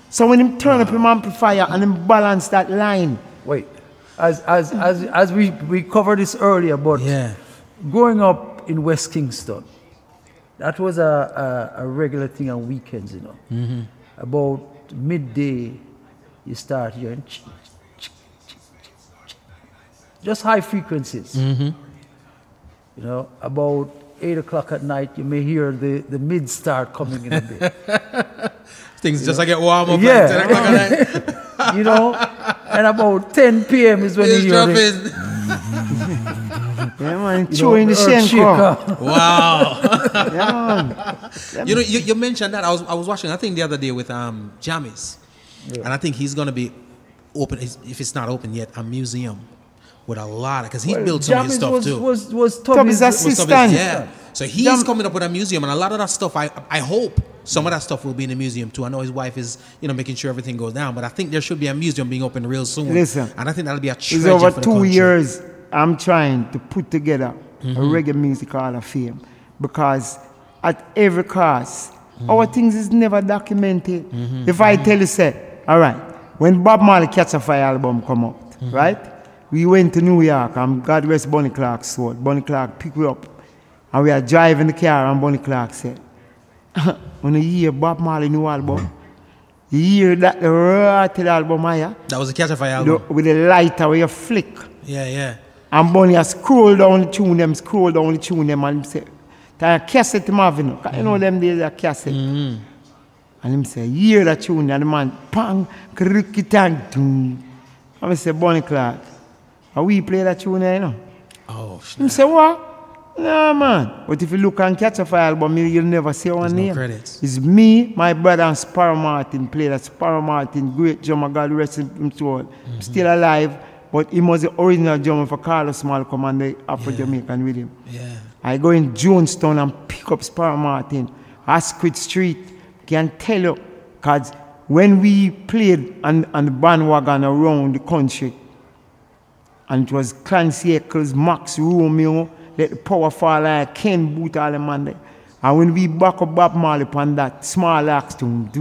So when him turn up him amplifier and him balance that line. Wait, as we covered this earlier, but growing up in West Kingston, that was a regular thing on weekends, you know. About midday, you start hearing just high frequencies. You know, about 8 o'clock at night, you may hear the mid start coming in a bit. Things just like get warm up. Yeah. Like 10 o'clock at night. You know, and about 10 p.m. is when you hear it. Yeah, man, chewing the shenko. Wow. Yeah, man. You know, you mentioned that. I was watching, I think, the other day with Jamis. And I think he's going to be open, if it's not open yet, a museum with a lot, because he built some of his stuff too. Was Tommy's assistant. Yeah. So he's coming up with a museum, and a lot of that stuff, I hope some of that stuff will be in the museum too. I know his wife is, you know, making sure everything goes down, but I think there should be a museum being opened real soon. Listen, and I think that'll be a treasure it's over for the 2 country. years I'm trying to put together a reggae music hall of fame, because at every cost, our things is never documented. If I tell you, say, all right, when Bob Marley Catch a Fire album come out, right? We went to New York, and God rest Bonnie Clark's soul. Bonnie Clark picked me up, and we are driving the car, and Bonnie Clark said, when you hear Bob Marley new album, you hear that the ratted album here? That was a Catch a Fire album. With the lighter where you flick. Yeah, yeah. And Bonnie has scroll down the tune them, and he say, "That cassette him have, you know, 'cause you know them days a cassette." And him say, "Hear that tune," and the man, pang, cricky tang, doom. And I say, "Bonnie Clark, how we play that tune there, you know?" Oh, Him say, "What? Nah, man." But if you look on Catch a Fire album, you'll never see one name. No credits. It's me, my brother, and Sparrow Martin play that. Sparrow Martin, great drummer, God rest him soul. Still alive, but he was the original drummer for Carlos Malcolm and the Afro-Jamaican with him. Yeah. I go in Jonestown and pick up Sparrow Martin, Asquith Street. Can tell you, because when we played on the bandwagon around the country, and it was Clancy Eccles, Max Romeo, Let the Power Fall like Ken Boot all them man there. And when we back up Bob Marley on that small axe, and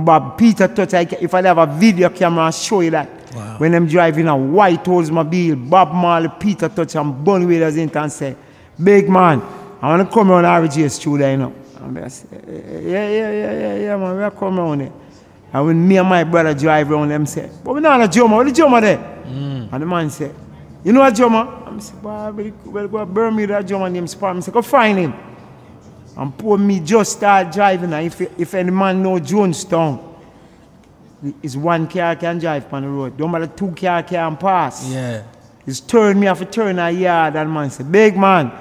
Bob Peter Touch, if I have a video camera, I'll show you that. Wow. When I'm driving a white Oldsmobile, Bob Marley, Peter Touch, and Bunny Waders in and say, "Big man, I want to come around RGS studio, you know." And I say, yeah, man, we're coming around there. And when me and my brother drive around, them say, "But we're not a drummer, what the drummer there?" And the man say, "You know a drummer?" I say, "Well, go to Bermuda, drummer named Sparrow." I say, "Go find him." And poor me just start driving. And if any man know Jonestown, it's one car can drive on the road. Don't matter 2 car can pass. Yeah. It's turn me off a turn a yard, and man say, "Big man."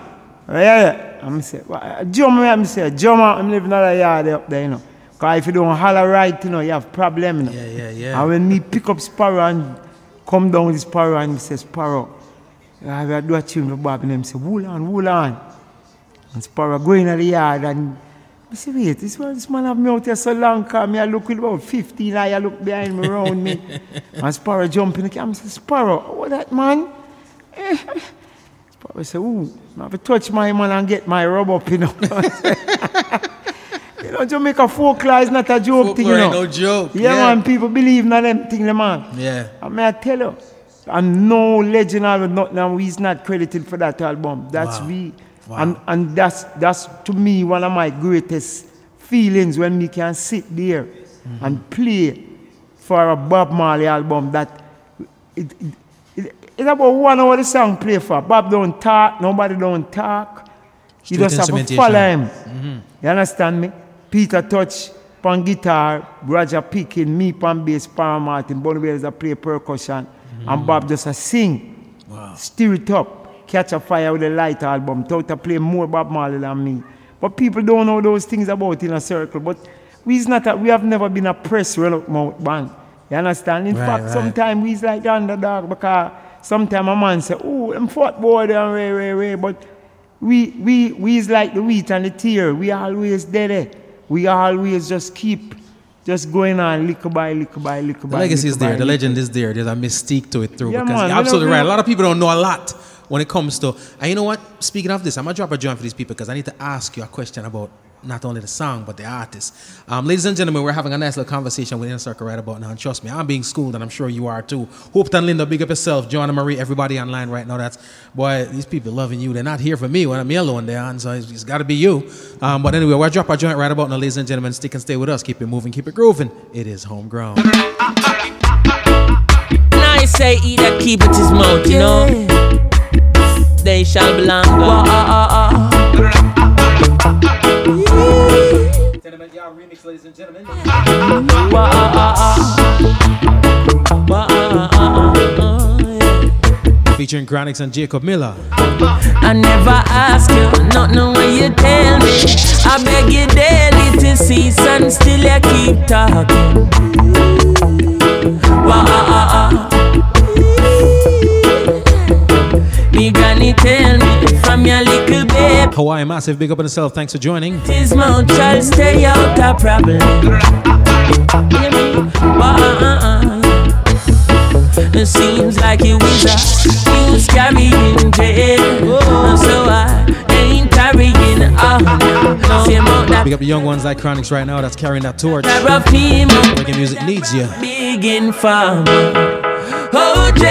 Yeah. I'm say, "Drummer," I'm say, "Drummer, I'm living in a yard up there, you know. Because if you don't holler right, you know, you have problem, you know." Yeah. And when me pick up Sparrow and come down with Sparrow, and he says, "Sparrow, I will do a tune for Bob," and him say, hold on. And Sparrow go in the yard and I said, wait, this man have me out here so long, come I look with about 15, I look behind me, around me. And Sparrow jump in the camera. I said, Sparrow, what that man? Sparrow said, ooh, I have to touch my man and get my rub up, you know. You know, Jamaica folklore is not a joke thing, you know. No joke. Yeah, man, people believe in them things, man. Yeah. And I tell you, and no legend or nothing, and he's not credited for that album. That's Wow. And that's to me one of my greatest feelings when we can sit there and play for a Bob Marley album that it's about 1 hour the song play for. Bob don't talk, nobody don't talk. You just have to follow him. You understand me? Peter Touch on guitar, Roger picking, me on bass, Para Martin, Bonnie Wells play percussion, and Bob just sing, stir it up, catch a fire with a light album. Touter play more Bob Marley than me. But people don't know those things about in a circle. But we have never been a press mouth band. You understand? In fact, sometimes we's like the underdog because sometimes a man say, oh, I'm fat boy there, but we's like the wheat and the tear. We always there. We always just keep going on, lick by. The legacy is there. The legend is there. There's a mystique to it, Yeah, because man, you're absolutely right. A lot of people don't know a lot when it comes to. And you know what? Speaking of this, I'm going to drop a joint for these people because I need to ask you a question about not only the song, but the artist. Ladies and gentlemen, we're having a nice little conversation with Inner Circle right about now. And trust me, I'm being schooled, and I'm sure you are too. Hope and Linda, big up yourself. Joanna Marie, everybody online right now. That's, boy, these people loving you. They're not here for me when I'm alone there, and so it's got to be you. But anyway, we'll drop our joint right about now, ladies and gentlemen. Stick and stay with us. Keep it moving, keep it grooving. It is Homegrown. Now I say he that keepeth his mouth, you know, they shall belong God. Tenement Yard remix, ladies and gentlemen. Featuring Chronix and Jacob Miller. I never ask you, nothing when you tell me. I beg you daily to cease and still you keep talking. Me granny tell me from your little babe. Hawaii Massive, big up on yourself. Thanks for joining. His mouth shall stay out of problem. It seems like you was carrying jail, so I ain't carrying on. Big up the young ones like Chronix right now that's carrying that torch. Reggae music needs you. Big farmer, OJ.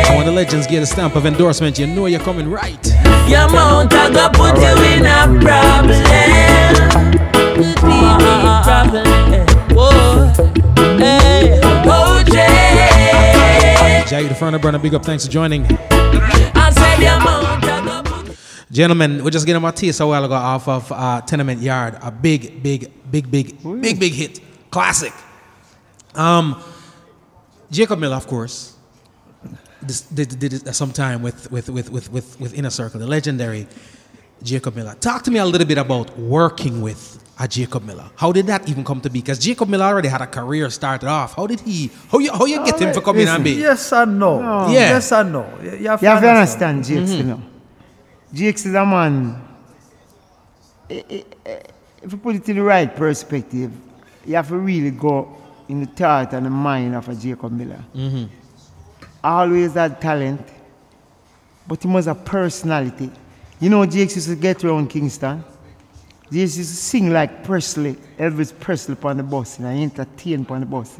And when the legends get a stamp of endorsement, you know you're coming right. Your mouth I go put you in a problem. Hey, OJ. Jay the front burner, big up, thanks for joining. I said your mouth I go put. Gentlemen, we're just getting my taste a while ago off of Tenement Yard, a big hit, classic. Jacob Miller, of course, did it sometime with Inner Circle, the legendary Jacob Miller. Talk to me a little bit about working with a Jacob Miller. How did that even come to be? Because Jacob Miller already had a career started off. How you get him for coming and be? Yes and no. Yeah. Yes and no. You have to understand Jakes, you know. Jakes is a man, if you put it in the right perspective, you have to really go in the thought and the mind of a Jacob Miller. Always had talent, but he was a personality. You know, Jakes used to get around Kingston. Jakes used to sing like Presley, Elvis Presley on the bus, and entertain on the bus.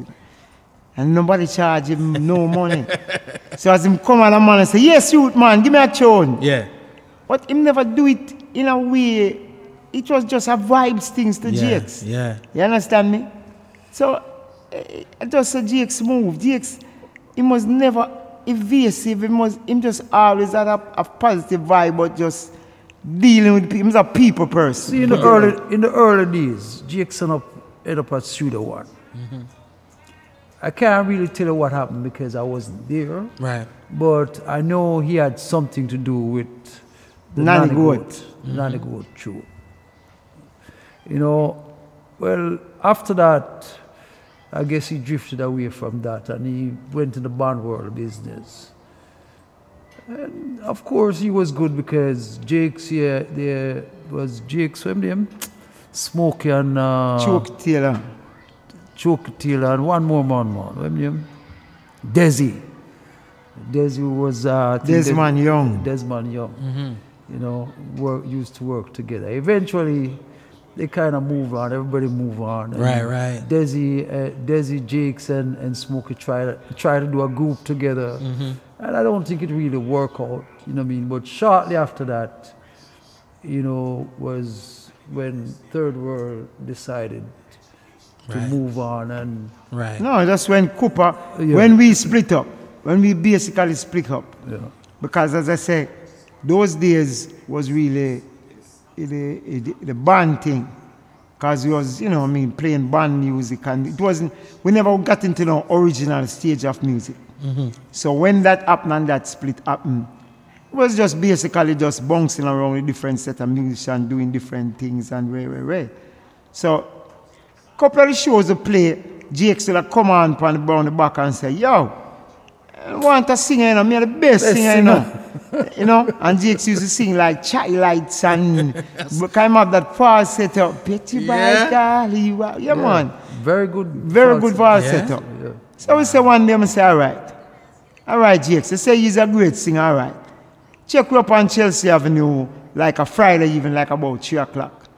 And nobody charge him no money. So as him come on a man and say, yes, youth man, give me a tune. Yeah. But him never do it in a way, it was just a vibes things to Jakes. Yeah. You understand me? So, just a Jakes move. Jakes, he was never evasive. He just always had a positive vibe, but just dealing with people. He's a people person. See, in the early days, Jakes ended up at Studio One. I can't really tell you what happened because I wasn't there. Right. But I know he had something to do with the Nanny Goat. Nanny Goat show. You know, well, after that, I guess he drifted away from that and he went to the band world business. And of course, he was good because Jakes, there was Jakes, Smokey and Choke Taylor. Choke Taylor and one more man. What name? Desi. Desi was Desmond Young. Desmond Young. You know, used to work together. Eventually, they kind of move on. Everybody move on. Right. Desi, Jakes, and Smokey try to do a group together, and I don't think it really worked out. You know what I mean? But shortly after that, you know, was when Third World decided to move on and. Right. No, that's when Cooper, when we split up, when we basically split up. Yeah. Because as I say, those days was really the band thing. Because we was, you know, I mean, playing band music, and it wasn't, we never got into the original stage of music. So when that happened and that split happened, it was just basically just bouncing around with different set of musicians doing different things and way. So a couple of the shows we play, Jake will come on the back and say, yo, I want to sing, you know, me the best singer, you know. You know, and Jakes used to sing like Chatty Lights and kind of that falsetto up. Petty by Dali. Yeah, man. Very good falsetto. Yeah. So we say one day, I say, all right, Jakes. I say he's a great singer, all right. Check you up on Chelsea Avenue like a Friday evening, like about 3 o'clock.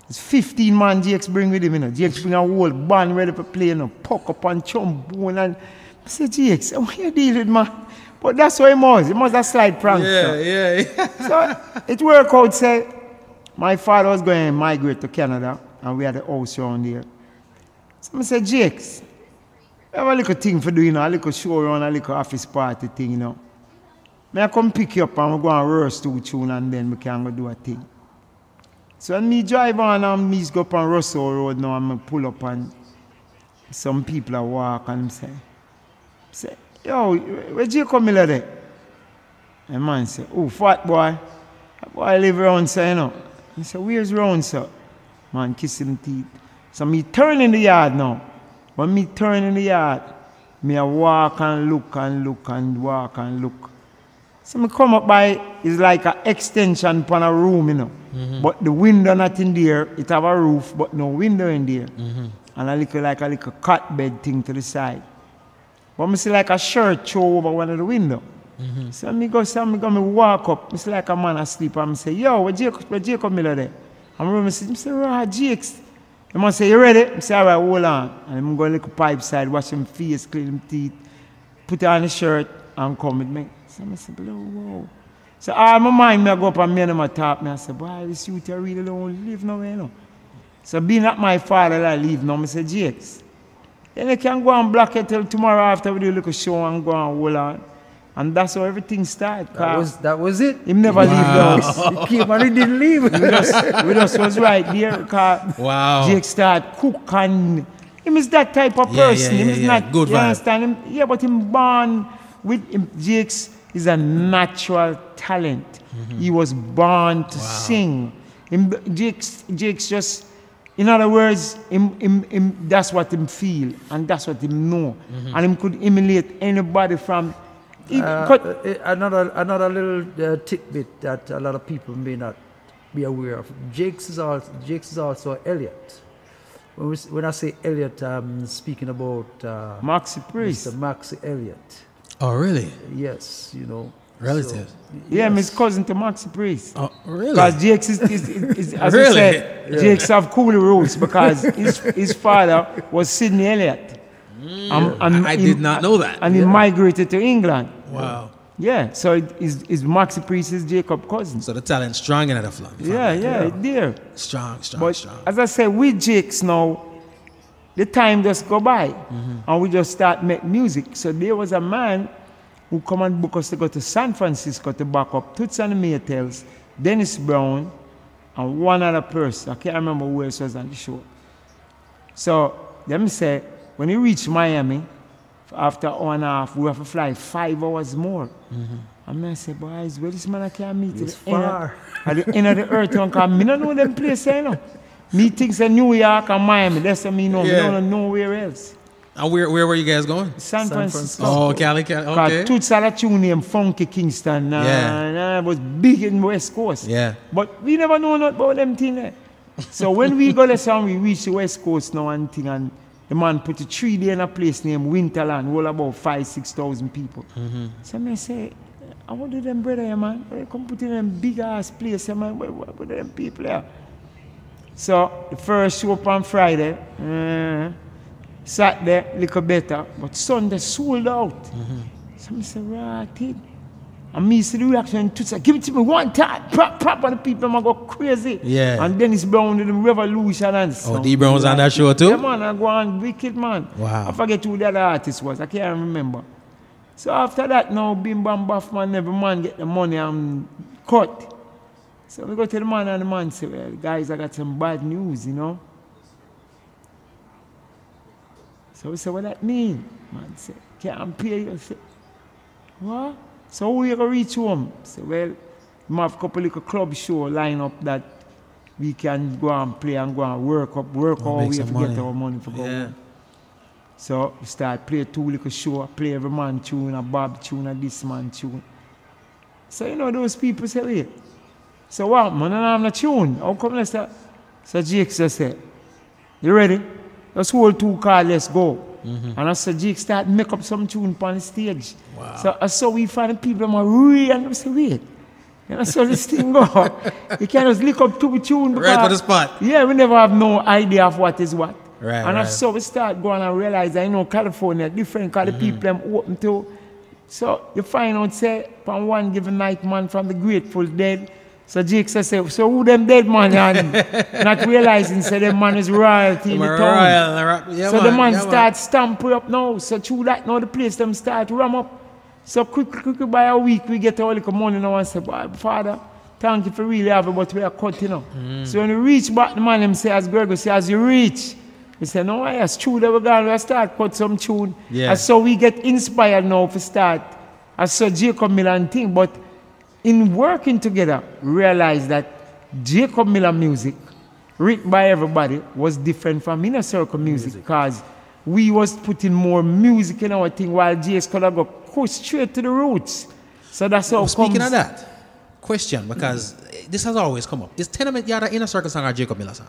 It's 15 man Jakes bring with him, you know. Jakes bring a whole band ready for playing, you know, puck up and trombone. And I say, Jakes, what you deal with, man? But that's what it was. It was a slight prank. Yeah. So it worked out, say, my father was going to migrate to Canada, and we had a house around here. So I said, Jakes, we have a little thing for doing, you know, a little show around, a little office party thing, you know. May I come pick you up and we go and rehearse 2 tunes and then we can go do a thing. So when me drive on and me go up on Russell Road now and I pull up and some people are walk and say, yo, where Jacob Miller there? And man say, oh, fat boy. That boy live around, sir, you know. He said, where's round, sir? Man, kiss him teeth. So me turn in the yard now. When me turn in the yard, me I walk and look and walk and look. So me come up by, it's like an extension upon a room, you know. But the window not in there, it have a roof, but no window in there. And a little cot bed thing to the side. But I see like a shirt throw over one of the window. So me walk up, I see like a man asleep, and I say, yo, where Jacob Miller there? And I say, right, Jakes. I must say, you ready? I say, all right, hold on. And I'm going to look pipe side, wash him face, clean him teeth, put on the shirt, and come with me. So I say, whoa. So my mind, I go up and me and him talk. I say, boy, this youth really don't live nowhere, you know. So being that my father, I leave now, I say, Jakes, then you can go and block it till tomorrow after we do a little show and go and hold on. And that's how everything started. That was it? He never leave the house. He came and he didn't leave. we just was right there because Jake started cook and him is that type of person. Him is not good you vibe. understand him? Yeah, but him born with him. Jake's is a natural talent. He was born to sing. Jake's just, in other words, that's what him feel and that's what him know. And him could emulate anybody from. Another little tidbit that a lot of people may not be aware of. Jakes is also Elliot. When I say Elliot, I'm speaking about Maxi Priest. Mr. Maxi Elliot. Oh, really? Yes, you know. Relative. So, yeah, I'm his yes. cousin to Maxi Priest. Oh, really? Because Jakes is as Really? I said, Jakes have cool roots because his father was Sidney Elliot. And I did not know that. And he migrated to England. Wow. Yeah, so is Maxi Priest is Jacob's cousin. So the talent strong in that family. Yeah, it's there. Strong. But as I said, with Jakes now, the time just go by and we just start make music. So there was a man who come and book us to go to San Francisco to back up Toots and the Maytals, Dennis Brown, and one other person. I can't remember who else was on the show. So them say, when he reached Miami, after 1.5, we have to fly 5 hours more. And I said, boys, where this man I can't meet? It's far. At the end of the earth, because I don't know them places, you know. Me thinks in New York and Miami, that's what me know. Me don't know nowhere else. And where were you guys going? San Francisco. Oh, Cali, okay. Because Toots had a tune named Funky Kingston. It was big in the West Coast. Yeah. But we never know nothing about them things there. So when we go there, and we reach the West Coast now and thing, and the man put a 3 day in a place named Winterland, all about 5,000-6,000 people. So I say, I want to do them brother, man. They come put in them big ass place, man. What them people there? So the first show up on Friday, Saturday, little better, but Sunday sold out. So I say, right. And me see the reaction to say, give it to me one time, prop, and the people might go crazy. Yeah. And Dennis Brown did the revolution and stuff. Oh, D Brown was on that show too? Yeah, man, I go on wicked, man. Wow. I forget who the other artist was, I can't remember. So after that, now, Bim Bam Buff, man, every man get the money and cut. So we go to the man and the man say, well, guys, I got some bad news, you know. So we say, what that mean? Man say, can't pay you. I say, what? So how we going to reach home? So, well, we have a couple of club show line up that we can go and play and go and work all we have to get our money for going. So we start play 2 little show, play every man tune, a Bob tune, a this man tune. So you know those people say, wait. So what, man, I have no tune. How come let's start? So Jake say, you ready? Let's hold 2 cars, let's go. And I said, Jake start make up some tune on the stage. Wow. So I saw we find the people that are real and I say, wait. And I saw this thing go. You can't just lick up 2 tunes. Right for the spot. Yeah, we never have no idea of what is what. Right, and right. so we start going and realize that, you know, California different because the people them open to. So you find out, say, from one given night, man, from the Grateful Dead. So Jake says, so who them dead man? And not realizing, say, them man is royalty in the town. Yeah, so the man start stamping up now. So through that, now the place them start ram up. So quickly by a week, we get our little money now and say, boy, Father, thank you for really having, but we are cut, you know. So when we reach back, the man, him say, as Gregor say, as you reach, we say, no, yes, true, that we're going to start cut some tune. Yeah. And so we get inspired now to start. As so Jacob Miller and thing, but in working together, realize that Jacob Miller music, written by everybody, was different from Inner Circle music because we was putting more music in our thing while JS could have go straight to the roots. So that's how Speaking of that, question, because this has always come up. Is Tenement Yard an Inner Circle song or Jacob Miller song?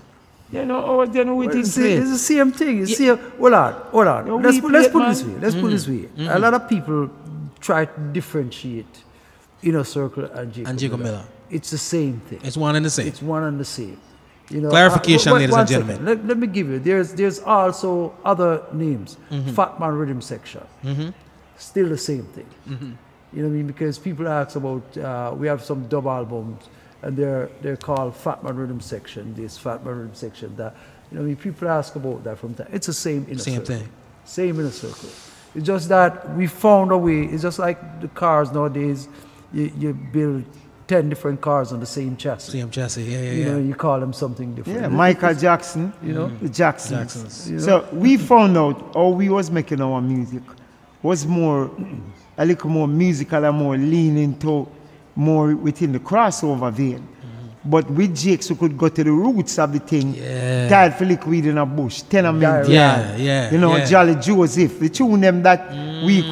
You know, then we Well, think it's the same thing. It's hold on. No, Let's we put it play it, this way. Let's put it this way. A lot of people try to differentiate Inner Circle and Jacob Miller. It's the same thing. It's one and the same. It's one and the same. You know, Clarification, ladies and second. gentlemen. Let me give you. There's also other names. Fat Man Rhythm Section. Still the same thing. You know what I mean? Because people ask about we have some dub albums and they're called Fat Man Rhythm Section. This Fat Man Rhythm Section. That you know what I mean? People ask about that from time. It's the same Inner Circle. Same thing. Same Inner Circle. It's just that we found a way. It's just like the cars nowadays. You build 10 different cars on the same chassis. Same chassis, yeah. You know, you call them something different. Yeah, Michael Jackson, You know? the Jacksons. You know? So we found out how we was making our music was more, a little more musical and more leaning to more within the crossover vein. But with Jakes, we could go to the roots of the thing. Yeah. Tired for liquid in a bush, tenement Yeah, yard. yeah, You know, yeah. Jolly Joseph. The tune them that we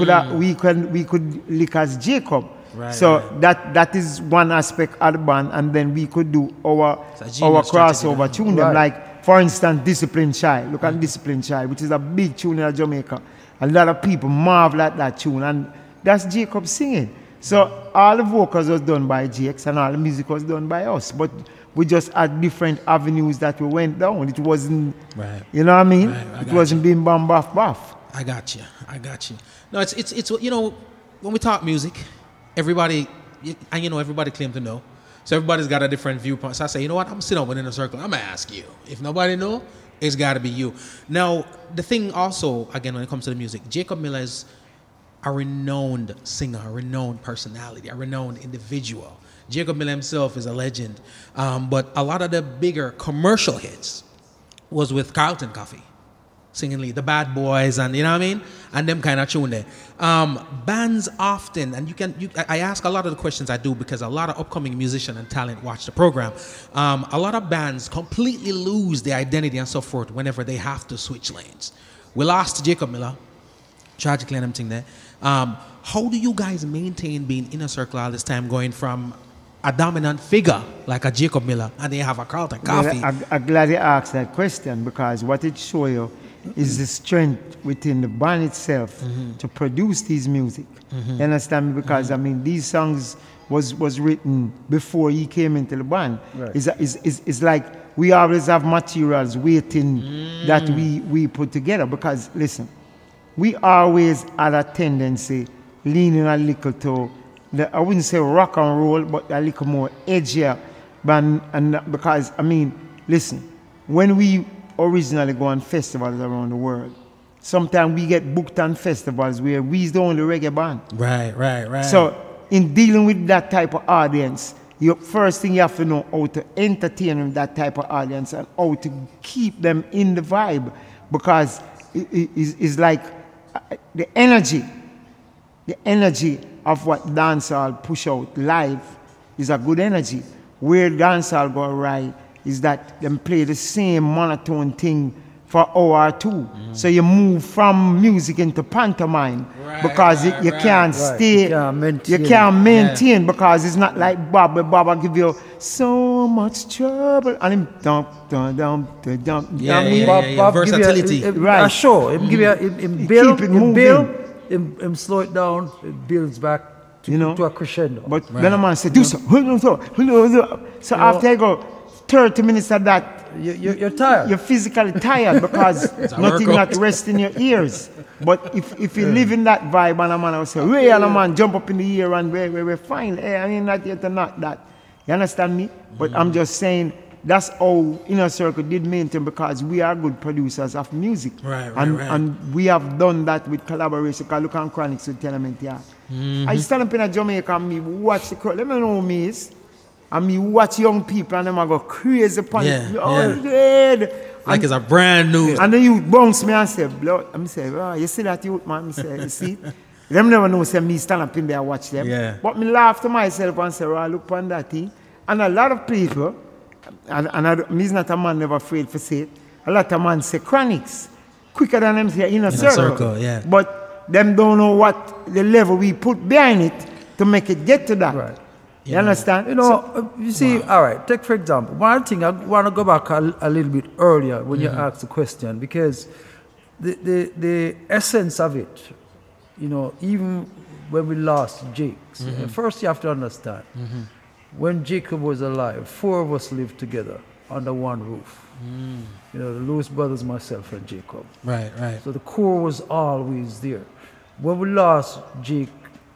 could lick as Jacob. Right, so right. that is one aspect of the band, and then we could do our genius crossover tune them. Right. Like for instance, Discipline Child. Look at Discipline Child, which is a big tune in Jamaica. A lot of people marvel at that tune, and that's Jacob singing. So all the vocals was done by Jakes and all the music was done by us. But we just had different avenues that we went down. It wasn't, Right. you know what I mean? Right, It wasn't being bam, buff. I got you. No, it's you know, when we talk music, everybody, and you know, everybody claims to know. So everybody's got a different viewpoint. So I say, you know what, I'm sitting up in a circle. I'm going to ask you. If nobody know, it's got to be you. Now, the thing also, again, when it comes to the music, Jacob Miller is a renowned singer, a renowned personality, a renowned individual. Jacob Miller himself is a legend. But a lot of the bigger commercial hits was with Carlton Coffee, singing lead, the Bad Boys, and you know what I mean? And them kind of tune there. Bands often, and I ask a lot of the questions I do because a lot of upcoming musician and talent watch the program. A lot of bands completely lose their identity and so forth whenever they have to switch lanes. We lost Jacob Miller, tragically and everything there. How do you guys maintain being Inner Circle all this time, going from a dominant figure like a Jacob Miller, and they have a Carlton Coffee. Well, I'm glad you asked that question, because what it shows you is the strength within the band itself to produce these music. You understand me? Because I mean, these songs was written before he came into the band. Right. It's like we always have materials waiting that we put together. Because listen, we always had a tendency leaning a little to I wouldn't say rock and roll, but a little more edgier. And because I mean, listen, when we originally go on festivals around the world, sometimes we get booked on festivals where we're the only reggae band. Right. So in dealing with that type of audience, first thing you have to know how to entertain that type of audience and how to keep them in the vibe, because it's like the energy of what dancehall push out live is a good energy. Where dancehall go right is that them play the same monotone thing for hour or two. So you move from music into pantomime, because you can't stay, you can't maintain, because it's not like Bob, where Bob will give you so much trouble and him dump. Bob versatility. Give you, Right. Sure, him give you him build, him slow it down, it builds back to a crescendo. But when a man say do so, so after I go 30 minutes of that, you're tired. You're physically tired, because nothing not rest in your ears. But if you live in that vibe, and a man will say, "Hey," and a man jump up in the air and we're fine. Hey, I mean, not yet or not that. You understand me? But I'm just saying that's how Inner Circle did maintain, because we are good producers of music. And we have done that with collaboration. Because look on Chronics with Tenement Yard. I stand up in Jamaica and me watch the crowd. Let me know who me is. And me watch young people and them I go crazy upon it. Dead. Like it's a brand new. And the youth bounce me and say, blood. I'm say, oh, you see that youth, man? I say, you see? Them never know, say me stand up in there and watch them. But me laugh to myself and say, oh, look upon that thing. And a lot of people, and me's not a man never afraid to say it, a lot of men say Chronics quicker than them say Inner Circle. But them don't know what the level we put behind it to make it get to that. Right. You understand? You know, you see, all right, take for example, one thing, I want to go back a little bit earlier when you asked the question, because the essence of it, you know, even when we lost Jakes, first you have to understand, when Jacob was alive, 4 of us lived together under one roof. You know, the Lewis brothers, myself, and Jacob. Right. So the core was always there. When we lost Jake,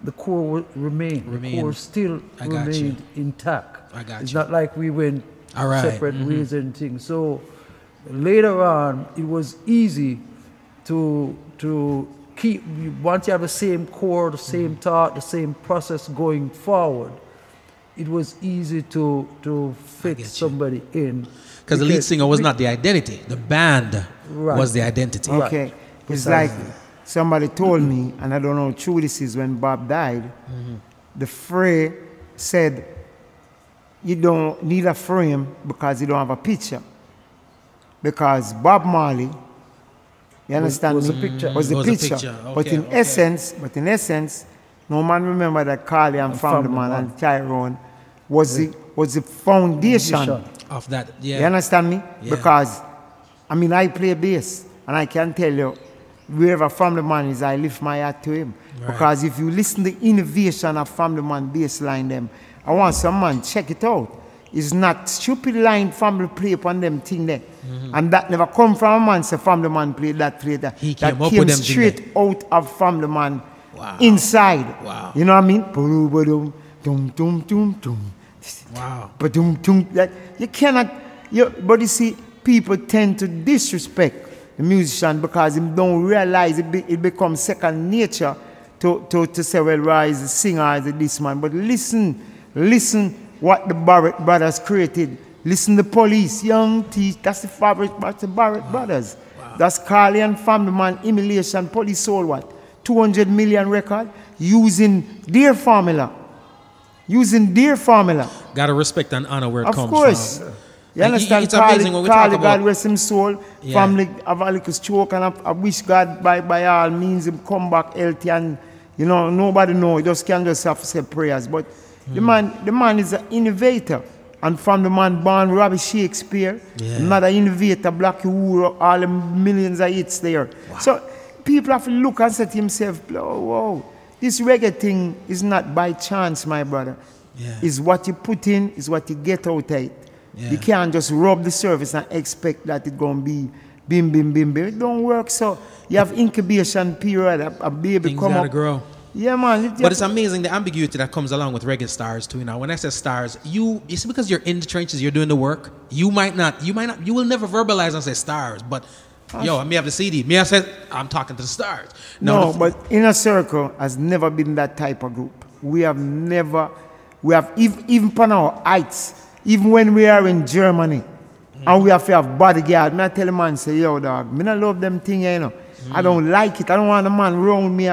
the core remained. The core still remained intact. It's not like we went separate ways and things. So later on, it was easy to keep, once you have the same core, the same thought, the same process going forward, it was easy to fit somebody in. Because the lead singer was not the identity. The band was the identity. Okay. It's like somebody told me, and I don't know how true this is, when Bob died, the Frey said, you don't need a frame because you don't have a picture. Because Bob Marley, you understand was me? the picture. Was the picture. But in essence, no man remember that Carly and Family Man and Tyrone was the foundation of that. You understand me? Because I mean, I play bass, and I can tell you, wherever Family Man is, I lift my hat to him. Because if you listen to the innovation of Family Man bass line them, I want some man check it out. It's not stupid line Family play upon them thing there. And that never come from a man say Family Man play that. He that came up came with them straight out of Family Man inside. You know what I mean? Wow. But you cannot, but you see, people tend to disrespect the musician because they don't realize it becomes second nature to say, well, Roy is a singer, is this man. But listen what the Barrett brothers created. Listen to Police, Young T, that's the Barrett brothers. That's Carly and Family Man, Emulation, Police sold what? 200 million record using their formula. Gotta respect and honor where it comes from. Of course. You understand? It's amazing when we talk about... God rest him soul. Family have a little stroke, and I wish God by all means him come back healthy, and you know, nobody know. You just can't just have to say prayers. But The man is an innovator. And from the man born Robbie Shakespeare, another innovator, Black Uhuru, all the millions of hits there. Wow. So people have to look and say to himself, oh, whoa, this reggae thing is not by chance, my brother. Yeah. It's what you put in, is what you get out of it. Yeah. You can't just rub the surface and expect that it's going to be bim, bim, bim, bim. It don't work. So you have incubation period, a baby things come gotta up. grow. Yeah, man. But it's amazing the ambiguity that comes along with reggae stars too. You know, when I say stars, you see, because you're in the trenches, you're doing the work. You will never verbalize and say stars. But yo, I may have the CD. Me I said I'm talking to the stars. No, but Inner Circle has never been that type of group. We have even upon our heights, even when we are in Germany, and we have to have bodyguard. Me I tell the man, say, yo, dog, me not love them things, you know. I don't like it. I don't want a man around me.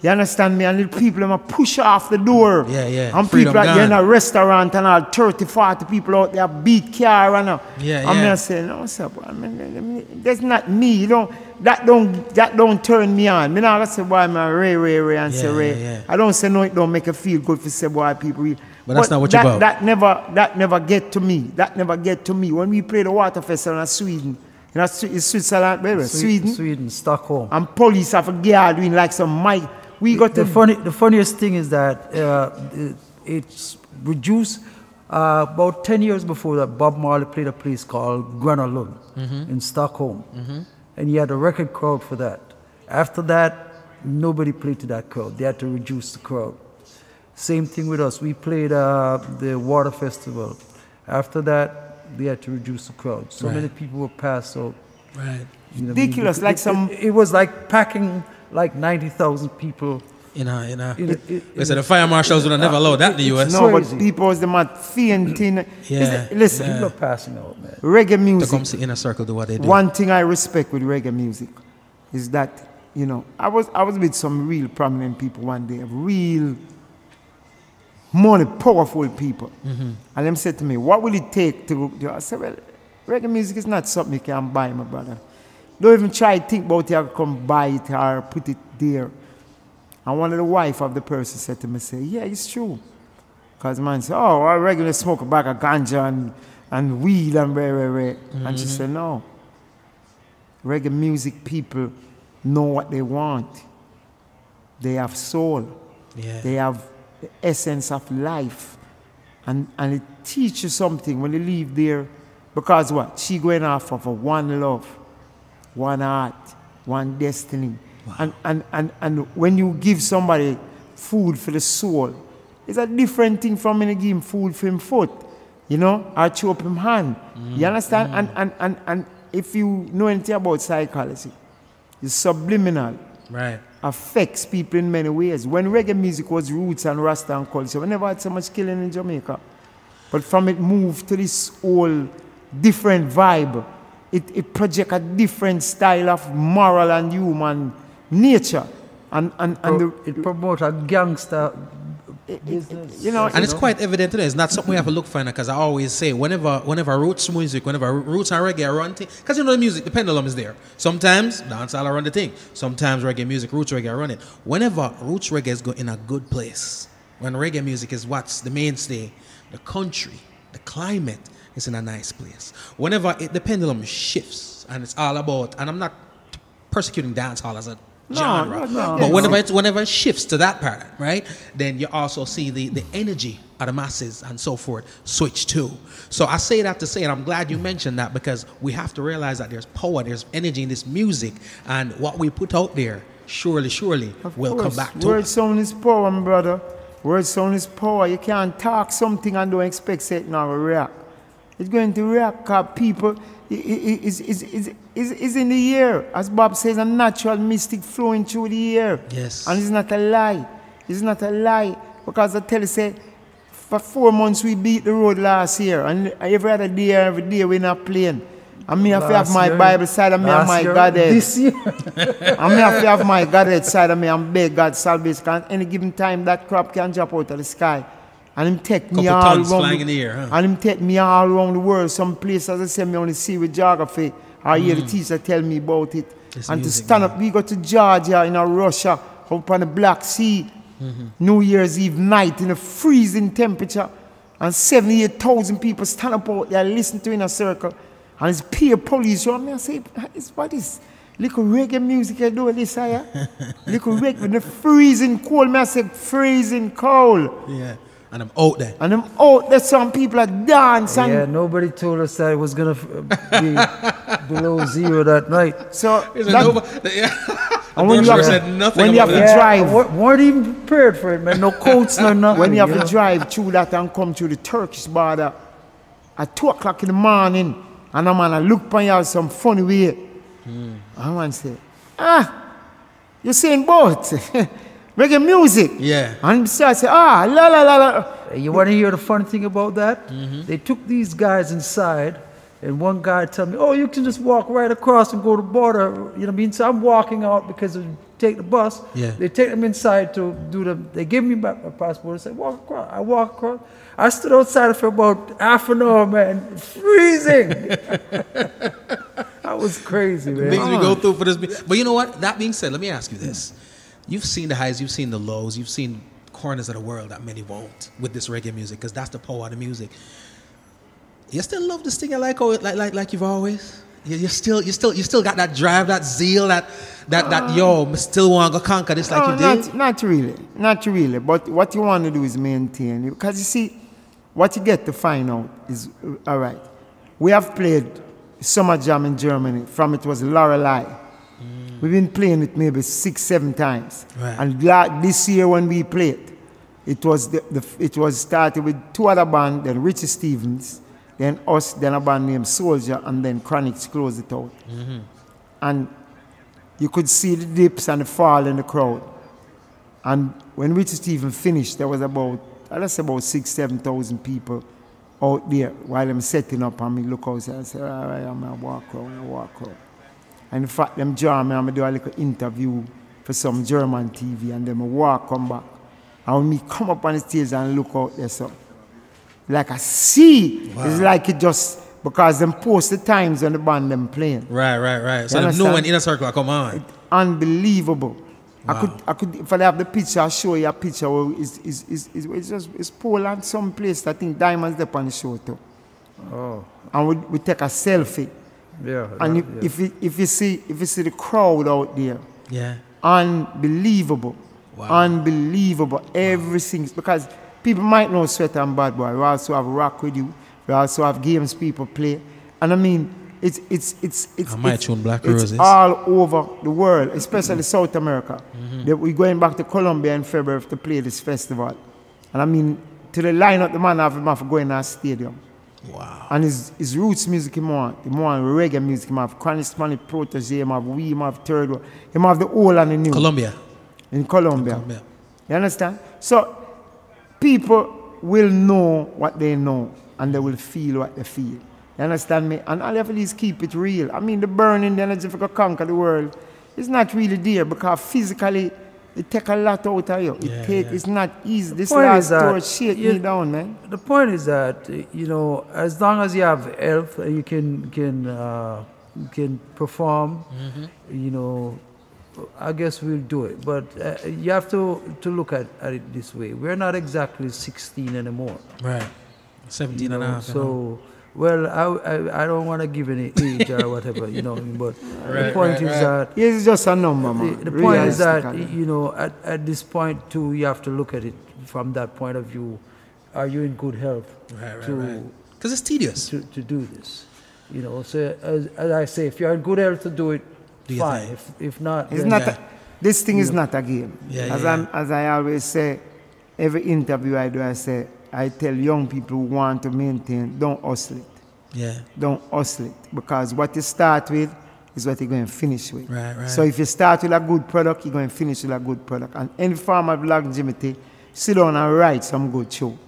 You understand me? And little people them push off the door. Yeah, yeah. And people are in a restaurant and all 30, 40 people out there beat car and I say, no, sir, boy, that's not me. You know, that don't turn me on. Me not say, boy, I'm a Ray and say Ray. Yeah. I don't say no, it don't make you feel good for say boy people. But that's not what you're about. That never get to me. That never get to me. When we play the Water Festival in Sweden, it's Switzerland, baby. Sweden, Stockholm. And police have a guard doing like some mic. We got the funniest thing is that it's reduced about 10 years before that. Bob Marley played a place called Gröna Lund in Stockholm, and he had a record crowd for that. After that, nobody played to that crowd. They had to reduce the crowd. Same thing with us. We played the Water Festival. After that, they had to reduce the crowd. So many people were passed out. Right. You know, ridiculous. It was like packing like 90,000 people. Listen, the fire marshals would have never allowed that in the US. No, but people was the mad fainting. Listen, people are passing out, man. Reggae music. To come see Inner Circle do what they do. One thing I respect with reggae music is that, you know, I was with some real prominent people one day, real money, powerful people. And them said to me, what will it take to do? I said, well, reggae music is not something you can buy, my brother. Don't even try to think about it or come buy it or put it there. And one of the wife of the person said to me, say, yeah, it's true. Because man said, oh, I regularly smoke a bag of ganja and weed and rare. And she said, no. Reggae music people know what they want. They have soul. Yeah. They have the essence of life. And it teaches you something when you leave there. Because what? She going off of a one love, one heart, one destiny. Wow. And when you give somebody food for the soul, it's a different thing from when you give him food for him foot, you know, or chew up him hand. You understand? And if you know anything about psychology, it's subliminal. Right. Affects people in many ways. When reggae music was roots and Rasta and culture, we never had so much killing in Jamaica. But from it moved to this whole different vibe, it projects a different style of moral and human nature. It promotes a gangster business. You know, and it's quite evident today. It's not something we have to look for, because I always say, whenever roots music, whenever roots and reggae are run thing, because you know the music, the pendulum is there. Sometimes dancehall run the thing. Sometimes reggae music, roots reggae are run it. Whenever roots reggae is in a good place, when reggae music is what's the mainstay, the country, the climate is in a nice place. Whenever the pendulum shifts and it's all about, and I'm not persecuting dancehall as a genre, but whenever it shifts to that part, right, then you also see the energy of the masses and so forth switch too. So I say that to say, and I'm glad you mentioned that, because we have to realize that there's power, there's energy in this music, and what we put out there surely will come back to Word sound is power, my brother. Word sound is power. You can't talk something and don't expect it now to react. It's going to react, because people is in the air. As Bob says, a natural mystic flowing through the air. Yes. And it's not a lie. It's not a lie. Because I tell you, say, for 4 months we beat the road last year. And every day we're not playing. And me have to have my Bible side of me and my Godhead. This year. And me have to have my Godhead side of me and beg God's salvation. Because any given time that crop can drop out of the sky. And him take me all around in the air, huh? And him take me all around the world. Some places, as I say, me only see with geography. I hear the teacher tell me about it. This and music, to stand up, we go to Georgia, in Russia, up on the Black Sea. New Year's Eve night in a freezing temperature, and 78,000 people stand up out there, listen to in a circle, and it's peer police around me. I say, what is little reggae music I do this here? Little reggae in the freezing cold. Me I say, freezing cold. Yeah. And I'm out there. And I'm out there, some people are dancing. Yeah, nobody told us that it was going to be below zero that night. So, and when you have, when you have to drive. Weren't even prepared for it, man. No coats, no nothing. When you have to drive through that and come through the Turkish border at 2 o'clock in the morning, and a man I look upon you some funny way. And I man say, you're saying both. Reggae music. Yeah. And so I say, la la la la. You want to hear the funny thing about that? They took these guys inside, and one guy told me, oh, you can just walk right across and go to the border. You know what I mean? So I'm walking out because of take the bus. Yeah. They take them inside to do they give me my passport and say, walk across. I walk across. I stood outside for about half an hour, man. Freezing. That was crazy, man. Things we go through for this. But you know what? That being said, let me ask you this. You've seen the highs, you've seen the lows, you've seen corners of the world that many won't with this reggae music, because that's the power of the music. You still love this thing you like you've always? You still got that drive, that zeal, that yo, still want to conquer this like you did? Not really. But what you want to do is maintain. Because you see, what you get to find out is, all right, we have played Summer Jam in Germany, from it was Lorelei. We've been playing it maybe 6-7 times. Right. And this year when we played, it was started with 2 other bands, then Richie Stevens, then us, then a band named Soldier, and then Chronics closed it out. And you could see the dips and the fall in the crowd. And when Richie Stevens finished, there was about 6,000-7,000 people out there while I'm setting up, and me look outside and say, all right, I'm going to walk around. And in fact, them draw me and I do a little interview for some German TV, and then I walk, come back. And when me come up on the stage and look out there, so like I see, it's like it just, because them post the times when the band them playing. Right. So they know when Inner Circle come on. It's unbelievable. Wow. I could, if I have the picture, I'll show you a picture where it's Poland, some place, I think Diamond's there on the show too. Oh. And we take a selfie. Yeah. And if you see the crowd out there, yeah, unbelievable. Wow. Unbelievable. Everything, because people might know Sweater and Bad Boy. We also have Rock With You. We also have games people play. And I mean, it's Black Roses. all over the world, especially South America. We're going back to Colombia in February to play this festival. And I mean, to the lineup, the man have him going to a stadium. Wow. And his roots music, him want reggae music, him have Chronic Spanish Protege, him have him have Third World, him have the old and the new. In Colombia. You understand? So people will know what they know, and they will feel what they feel. You understand me? And all you have to do is keep it real. I mean, the burning, the energy for conquer the world is not really there, because physically it takes a lot out of you. It's not easy. This last tour shake me down, man. The point is that, you know, as long as you have health, you can perform, you know, I guess we'll do it. But you have to look at it this way. We're not exactly 16 anymore. Right. 17 and a half. So, well, I don't want to give any age or whatever, you know, but the point is that... It's just a number, man. The point is that, you know, at this point, too, you have to look at it from that point of view. Are you in good health? Right. Because it's tedious. To do this. You know, so as I say, if you're in good health to do it, fine. If not... This thing is not a game. As I always say, every interview I do, I tell young people who want to maintain, don't hustle it. Yeah. Don't hustle it. Because what you start with is what you're going to finish with. Right. So if you start with a good product, you're going to finish with a good product. And any form of longevity, sit down and write some good show.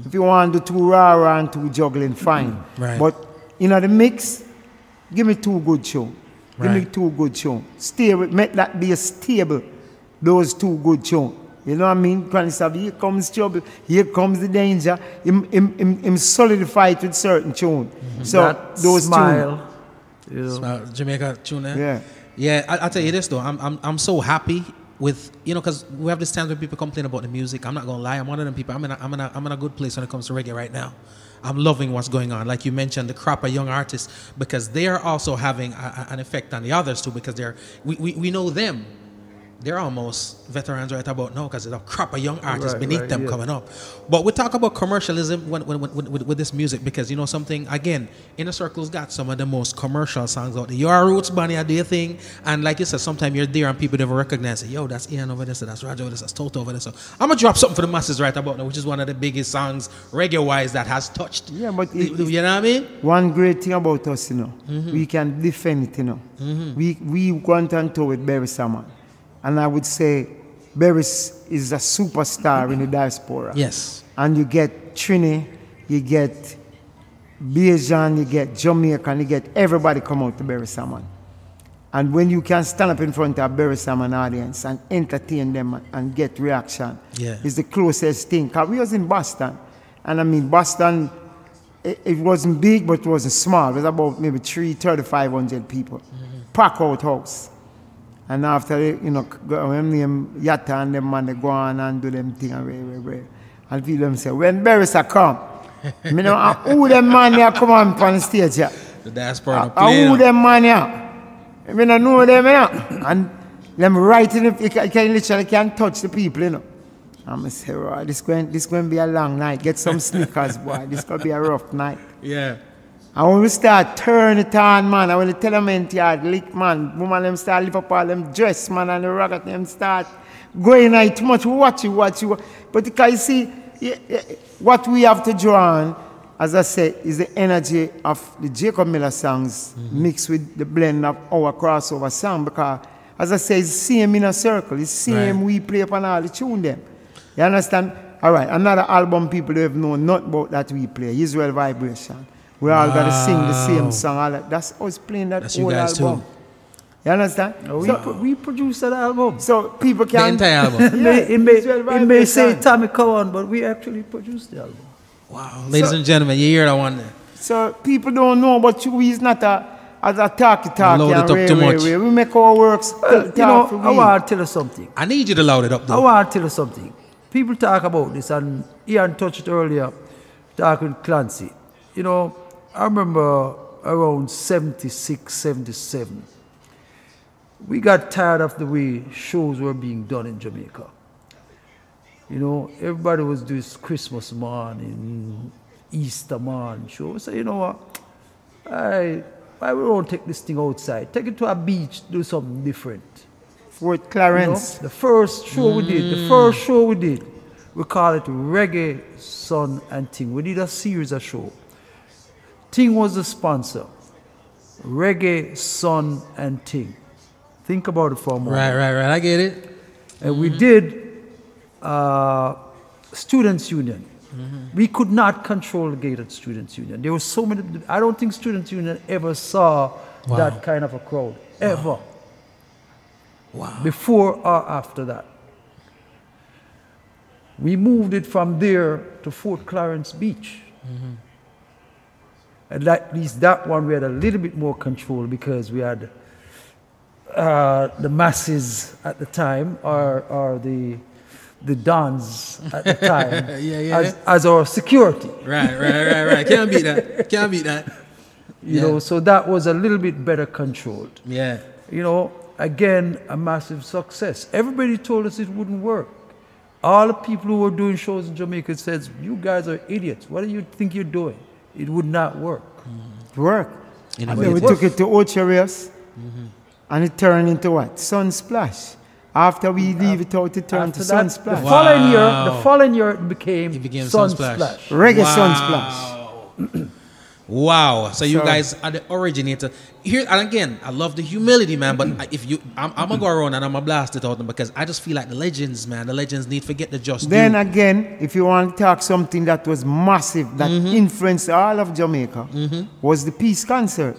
If you want to do too raw and too juggling, fine. Right. But in the mix, give me 2 good shows. Give me 2 good shows. Stay with, make that be a stable, those 2 good shows. You know what I mean? Here comes trouble, here comes the danger. Him solidified with certain tune. So that those smile, Jamaica tune, Yeah. Yeah, I'll tell you this though. I'm so happy with, you know, because we have this time when people complain about the music. I'm not gonna lie, I'm one of them people. I'm in a good place when it comes to reggae right now. I'm loving what's going on. Like you mentioned, the crop of young artists, because they're also having an effect on the others too, because we know them. They're almost veterans right about now because there's a crop of young artists beneath them coming up. But we talk about commercialism with this music because, you know, something, again, Inner Circle's got some of the most commercial songs out there. You're a roots bunny, I do your thing. And like you said, sometimes you're there and people never recognize it. Yo, that's Ian over there, so that's Roger over there, that's Toto over there. So I'm going to drop something for the masses right about now, which is one of the biggest songs, reggae-wise, that has touched. Yeah, but you know what I mean? One great thing about us, you know, we can defend it, you know. We went on tour with Barry Salmon. And I would say Barry is a superstar in the diaspora. Yes. And you get Trini, you get Bajan, you get Jamaica, and you get everybody come out to Barry Salmon. And when you can stand up in front of a Barry Salmon audience and entertain them and get reaction, it's the closest thing. Because we was in Boston. And I mean, Boston, it wasn't big, but it wasn't small. It was about maybe 3,500 people. Pack out house. And after, you know, when them Yatta and them man, they go on and do them thing and people them say, when Barry's come, I know who them man here come on the stage here. The diaspora who them man here. I mean, I know them, you know. And them writing, you can literally can't touch the people, you know. I'm say, oh, this going to be a long night. Get some sneakers, boy. This going to be a rough night. Yeah. And when we start turn it on, man, and when the tenement yard lick, man, woman them start lift up all them dress, man, and the rocket them start going out too much, watch you. But because you see, what we have to draw on, as I say, is the energy of the Jacob Miller songs mixed with the blend of our crossover song. Because, as I say, it's the same Inner Circle. It's the same we play upon all the tune them. You understand? All right, another album people have known not about that we play, Israel Vibration. We all got to sing the same song. All that. That's us playing that That's whole you guys album. Too. You understand? We produced that album. So people can... The entire album. It may say Tommy Cowan, but we actually produced the album. Wow. Ladies and gentlemen, you hear that one there. So people don't know, but we is not a talky. Load it up too much. We make our works you know, I want to tell you something. I need you to load it up though. I want to tell you something. People talk about this, and Ian touched it earlier, talking with Clancy. You know, I remember around 76, 77, we got tired of the way shows were being done in Jamaica. You know, everybody was doing Christmas morning, Easter morning shows. So, you know what, why we don't take this thing outside? Take it to a beach, do something different. Fort Clarence. You know, the first show we did, we call it Reggae, Sun and Ting. We did a series of shows. Ting was the sponsor. Reggae, Sun, and Ting. Think about it for a moment. Right. I get it. And we did Students' Union. We could not control the gate at Students' Union. There were so many. I don't think Students' Union ever saw that kind of a crowd. Ever. Wow. Before or after that. We moved it from there to Fort Clarence Beach. And at least that one we had a little bit more control because we had the masses at the time, or the dons at the time, as our security. Right. Can't beat that. You know, so that was a little bit better controlled. Yeah. You know, again, a massive success. Everybody told us it wouldn't work. All the people who were doing shows in Jamaica said, you guys are idiots. What do you think you're doing? It would not work. It worked. And then we took it to Ocherius, and it turned into what? Sunsplash. After we leave it out, it turned to Sunsplash. The following year it became Sunsplash. Reggae Sunsplash. Wow. So you guys are the originator. Here, and again, I love the humility, man, but I'm going to go around and I'm going to blast it out because I just feel like the legends, man, the legends need to forget the just Then due. again, if you want to talk something that was massive, that influenced all of Jamaica, was the peace concert.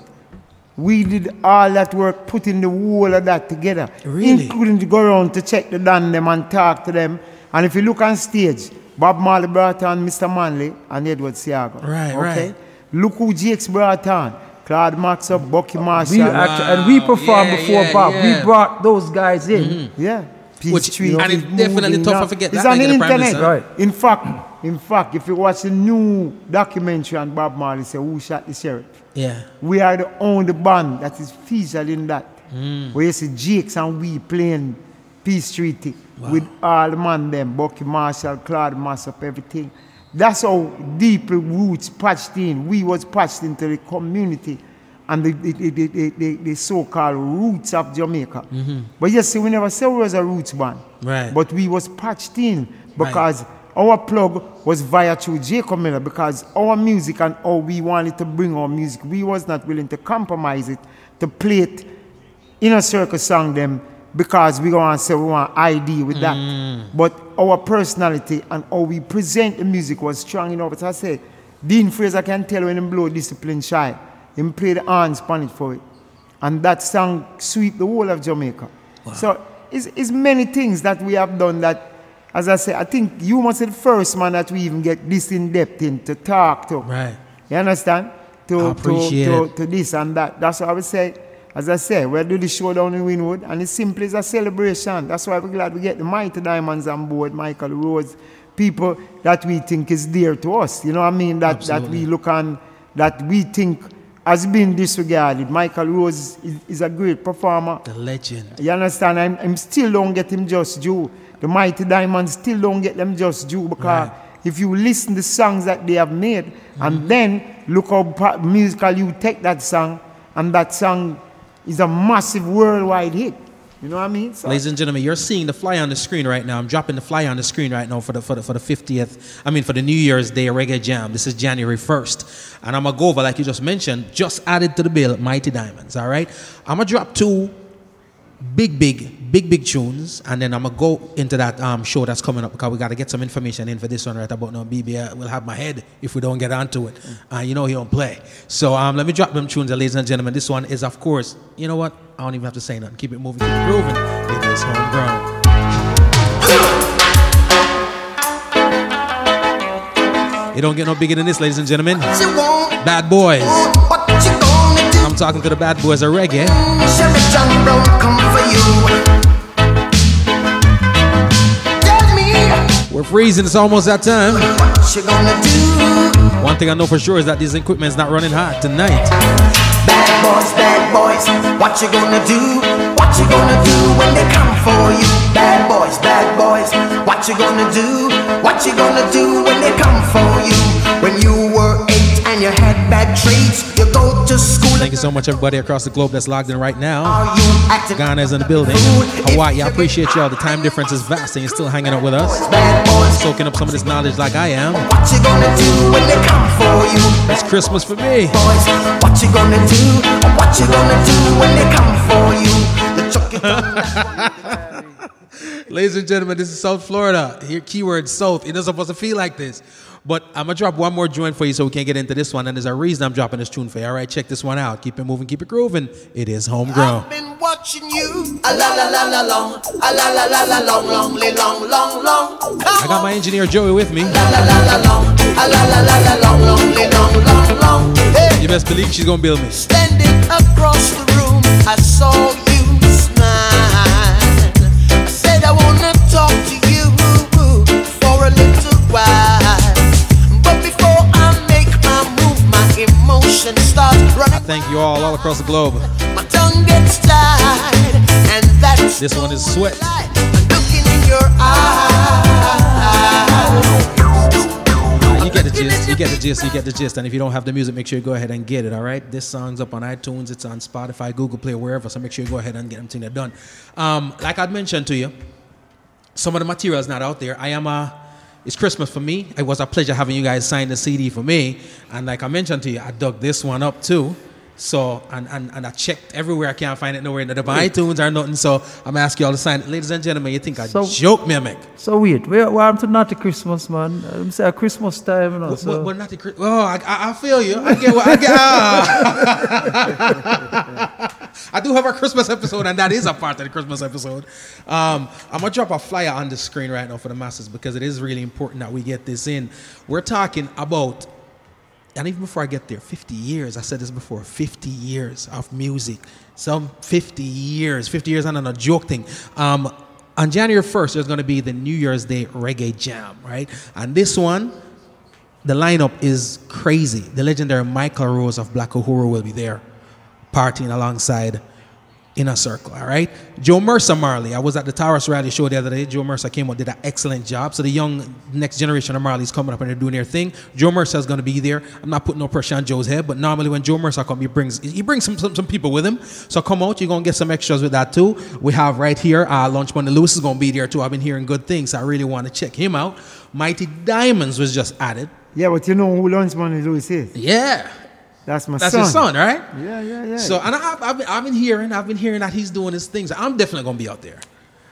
We did all that work, putting the whole of that together, including to go around to check the Dan them and talk to them. And if you look on stage, Bob Marley brought on Mr. Manley and Edward Siago. Right. Look who Jakes brought on. Claude Maxwell, Bucky Marshall. And we performed before Bob. We brought those guys in. Yeah. Street. And it's definitely tough to forget it's that. on the internet. Right. In fact, if you watch the new documentary on Bob Marley, say Who Shot the Sheriff? Yeah. We are the only band that is featured in that. Where you see Jakes and we playing Peace Treaty with all the man them, Bucky Marshall, Claude Massop, everything. That's how deep roots patched in. We was patched into the community and the so-called roots of Jamaica. But you see, we never said we was a roots band. Right. But we was patched in because our plug was via through Jacob Miller, because our music and how we wanted to bring our music, we was not willing to compromise it, to play it in a circle song them, because we want to say we want ID with that. But our personality and how we present the music was strong enough. As I say, Dean Fraser can tell when he blow Discipline Shy. He played the horn Spanish for it. And that song sweep the whole of Jamaica. Wow. So it's many things that we have done that, as I say, I think you must be the first man that we even get this in depth in to talk to. Right. You understand? I appreciate to this and that. That's what I would say. As I say, we'll do the show down in Wynwood, and it's simply a celebration. That's why we're glad we get the Mighty Diamonds on board, Michael Rose, people that we think is dear to us. You know what I mean? That we look on, that we think has been disregarded. Michael Rose is a great performer. The legend. You understand? I'm still don't get him just due. The Mighty Diamonds still don't get them just due, because if you listen to the songs that they have made, and then look how musical you take that song, and that song is a massive worldwide hit. You know what I mean? So, ladies and gentlemen, you're seeing the flyer on the screen right now. I'm dropping the flyer on the screen right now for the 50th, for the New Year's Day Reggae Jam. This is January 1st. And I'm going to go over, like you just mentioned, just added to the bill, Mighty Diamonds, all right? I'm going to drop two big tunes, and then I'm going to go into that show that's coming up, because we got to get some information in for this one right about now. BB will have my head if we don't get onto it. You know he don't play. So let me drop them tunes, ladies and gentlemen. This one is, of course, you know what? I don't even have to say nothing. Keep it moving, keep it grooving. It is Homegrown. It don't get no bigger than this, ladies and gentlemen. Bad Boys. I'm talking to the Bad Boys of Reggae. We're freezing, it's almost that time. One thing I know for sure is that this equipment's not running hot tonight. Bad boys, what you gonna do? What you gonna do when they come for you? Bad boys, what you gonna do? What you gonna do when they come for you? When you were 8 and you had bad traits, you go to school. Thank you so much, everybody across the globe that's logged in right now. Ghana's in the building. Hawaii, I appreciate y'all. The time difference is vast, and you're still hanging out with us, soaking up some of this knowledge like I am. What you gonna do when they come for you? It's Christmas for me. Boys, what you gonna do? What you gonna do when they come for you? The chuck it down. Ladies and gentlemen, this is South Florida. Here, keyword South. It doesn't supposed to feel like this. But I'm going to drop one more joint for you so we can get into this one. And there's a reason I'm dropping this tune for you. All right, check this one out. Keep it moving, keep it grooving. It is Homegrown. I've been watching you. A la la la la long. A la la la la long, long, long, long. I got my engineer Joey with me. La la la la long. A la la la la long, long. Hey. You best believe she's going to build me. Standing across the room, I saw you smile. I said I want to talk to you for a little while. But before I make my move, my emotions start running. I thank you all across the globe. My tongue gets tied, and that's this one is Sweat. Looking in your eyes. You get the gist. And if you don't have the music, make sure you go ahead and get it, all right? This song's up on iTunes, it's on Spotify, Google Play, wherever, so make sure you go ahead and get them things done. Like I'd mentioned to you, some of the material is not out there. It's Christmas for me. It was a pleasure having you guys sign the CD for me. And like I mentioned to you, I dug this one up too. So, and I checked everywhere. I can't find it nowhere in the iTunes or nothing. So I'm going to ask you all to sign it. Ladies and gentlemen, you think I joke me, Mick? So wait, we're up to not the Christmas, man. I'm saying Christmas time, you know. Well, not the Christmas. Oh, I feel you. I get what I get. I do have a Christmas episode, and that is a part of the Christmas episode. I'm going to drop a flyer on the screen right now for the masses, because it is really important that we get this in. We're talking about, and even before I get there, 50 years. I said this before, 50 years of music. Some 50 years. 50 years, and not a joke thing. On January 1st, there's going to be the New Year's Day Reggae Jam, right? And this one, the lineup is crazy. The legendary Michael Rose of Black Uhuru will be there, partying alongside Inner Circle, all right? Joe Mercer Marley. I was at the Taurus Rally show the other day. Joe Mercer came out, did an excellent job. So the young next generation of Marley's coming up and they're doing their thing. Joe Mercer is going to be there. I'm not putting no pressure on Joe's head, but normally when Joe Mercer comes, he brings some people with him. So come out, you're going to get some extras with that too. We have right here, Lunch Money Lewis is going to be there too. I've been hearing good things. So I really want to check him out. Mighty Diamonds was just added. Yeah, but you know who Lunch Money Lewis is? Yeah. That's my That's son. his son, right? Yeah. So, and I've been hearing that he's doing his things. I'm definitely going to be out there.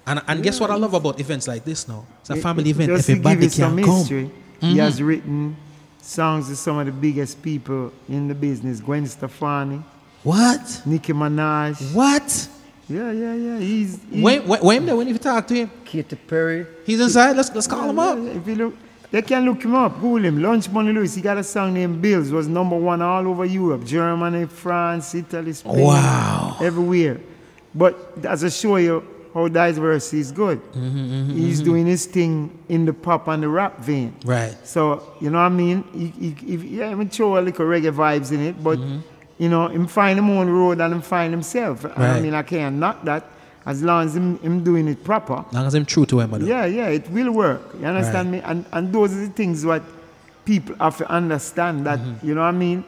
And guess what I love about events like this now? It's a family event. Just to Everybody give you some can come. history, he has written songs with some of the biggest people in the business. Gwen Stefani. What? Nicki Minaj. What? Yeah. He's When you talk to him? Katy Perry. He's inside. Let's call him up. If you look, they can look him up. Google him. Lunch Money Lewis. He got a song named Bills. Was #1 all over Europe, Germany, France, Italy, Spain. Wow. Everywhere. But as I show you how diverse he's good. He's doing his thing in the pop and the rap vein. Right. So, you know what I mean? He throw a little reggae vibes in it, but, you know, him find him own road and him find himself. Right. I mean, I can't knock that as long as him doing it proper. As long as I'm true to him. Yeah, it will work. You understand me? And those are the things what people have to understand that, you know what I mean?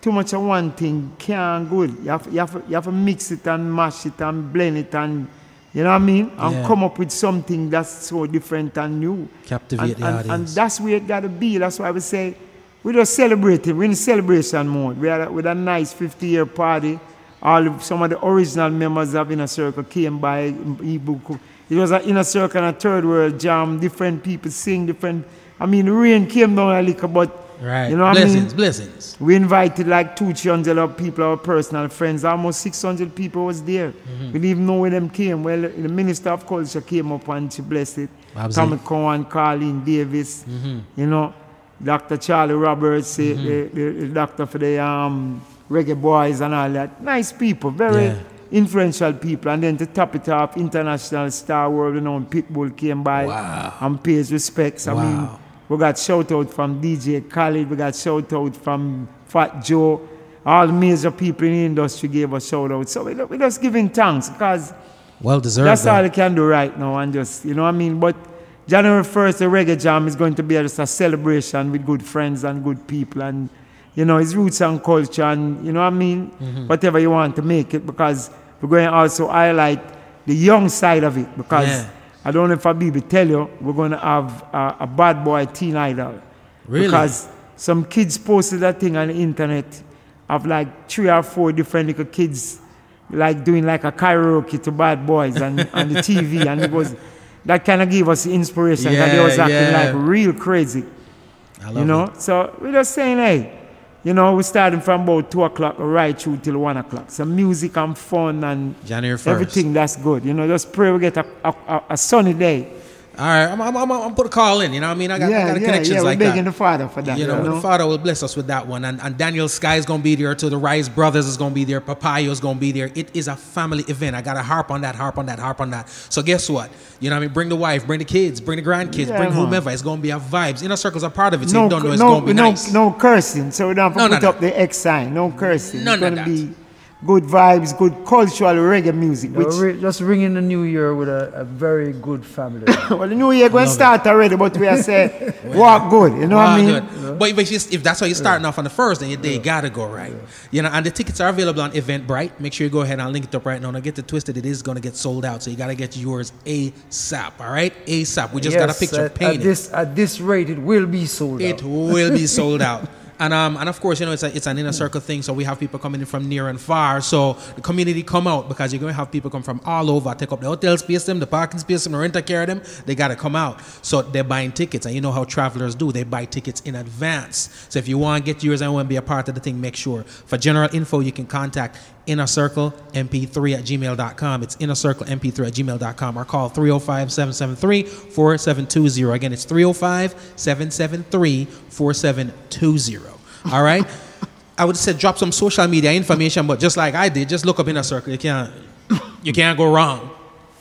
Too much of one thing can't good. You have to mix it and mash it and blend it and, you know what I mean? And come up with something that's so different and new. Captivate the audience. And that's where it got to be. That's why I would say we're just celebrating. We're in celebration mode. With a nice 50-year party. Some of the original members of Inner Circle came by. It was an Inner Circle and a Third World Jam. Different people sing different. I mean, the rain came down a little, but you know what I mean? Blessings. We invited like 200-300 people, our personal friends. Almost 600 people was there. We didn't even know where them came. Well, the Minister of Culture came up and she blessed it. Tommy Cowan, Carlene Davis, you know, Dr. Charlie Roberts, the doctor for the Reggae Boys and all that. Nice people, very influential people. And then to top it off, international star world renowned Pitbull came by and pays respects. I mean, we got shout out from DJ Khaled, we got shout out from Fat Joe. All the major people in the industry gave us shout out. So we're just giving thanks because well deserved. That's all they can do right now and just, you know what I mean? But January 1st, the Reggae Jam is going to be just a celebration with good friends and good people and, you know, it's roots and culture and, you know what I mean? Whatever you want to make it because we're going to also highlight the young side of it because I don't know if Habibi tell you, we're going to have a bad boy teen idol. Really? Because some kids posted that thing on the internet of like 3 or 4 different little kids like doing like a karaoke to Bad Boys on the TV and it was, that kind of gave us the inspiration that they was acting like real crazy. I love it. So we're just saying, hey, you know, we're starting from about 2 o'clock right through till 1 o'clock. Some music and fun and January 1st. everything that's good. You know, just pray we get a sunny day. All right, I'm put a call in, you know what I mean? I got connections like that. We're begging the Father for that. You know, the Father will bless us with that one. And Daniel Sky is going to be there too. The Rice Brothers is going to be there. Papaya is going to be there. It is a family event. I got to harp on that. So guess what? You know what I mean? Bring the wife, bring the kids, bring the grandkids, bring whomever. It's going to be a vibes. Inner Circle's a part of it, so you don't know it's going to be nice. No cursing, so we don't have to put up the X sign. No cursing. None it's going of to that. be good vibes, good cultural reggae music. Just ringing the new year with a very good family. Well, the new year going to start already, but we are saying walk good. You know what I mean? Good. But if that's how you're starting off on the first, then your day got to go right. You know, and the tickets are available on Eventbrite. Make sure you go ahead and I'll link it up right now. Don't get it twisted. It is going to get sold out, so you got to get yours ASAP. All right, ASAP. We just got a picture painted. At this rate, it will be sold out. It will be sold out. And of course, you know, it's an Inner Circle thing, so we have people coming in from near and far. So the community come out because you're going to have people come from all over, take up the hotel space, the parking space, the rent a car them. They got to come out. So they're buying tickets, and you know how travelers do. They buy tickets in advance. So if you want to get yours and want to be a part of the thing, make sure. For general info, you can contact innercirclemp3@gmail.com. It's innercirclemp3@gmail.com or call 305-773-4720. Again, it's 305-773-4720. All right? I would say drop some social media information, but just like I did, just look up Inner Circle. You can't go wrong.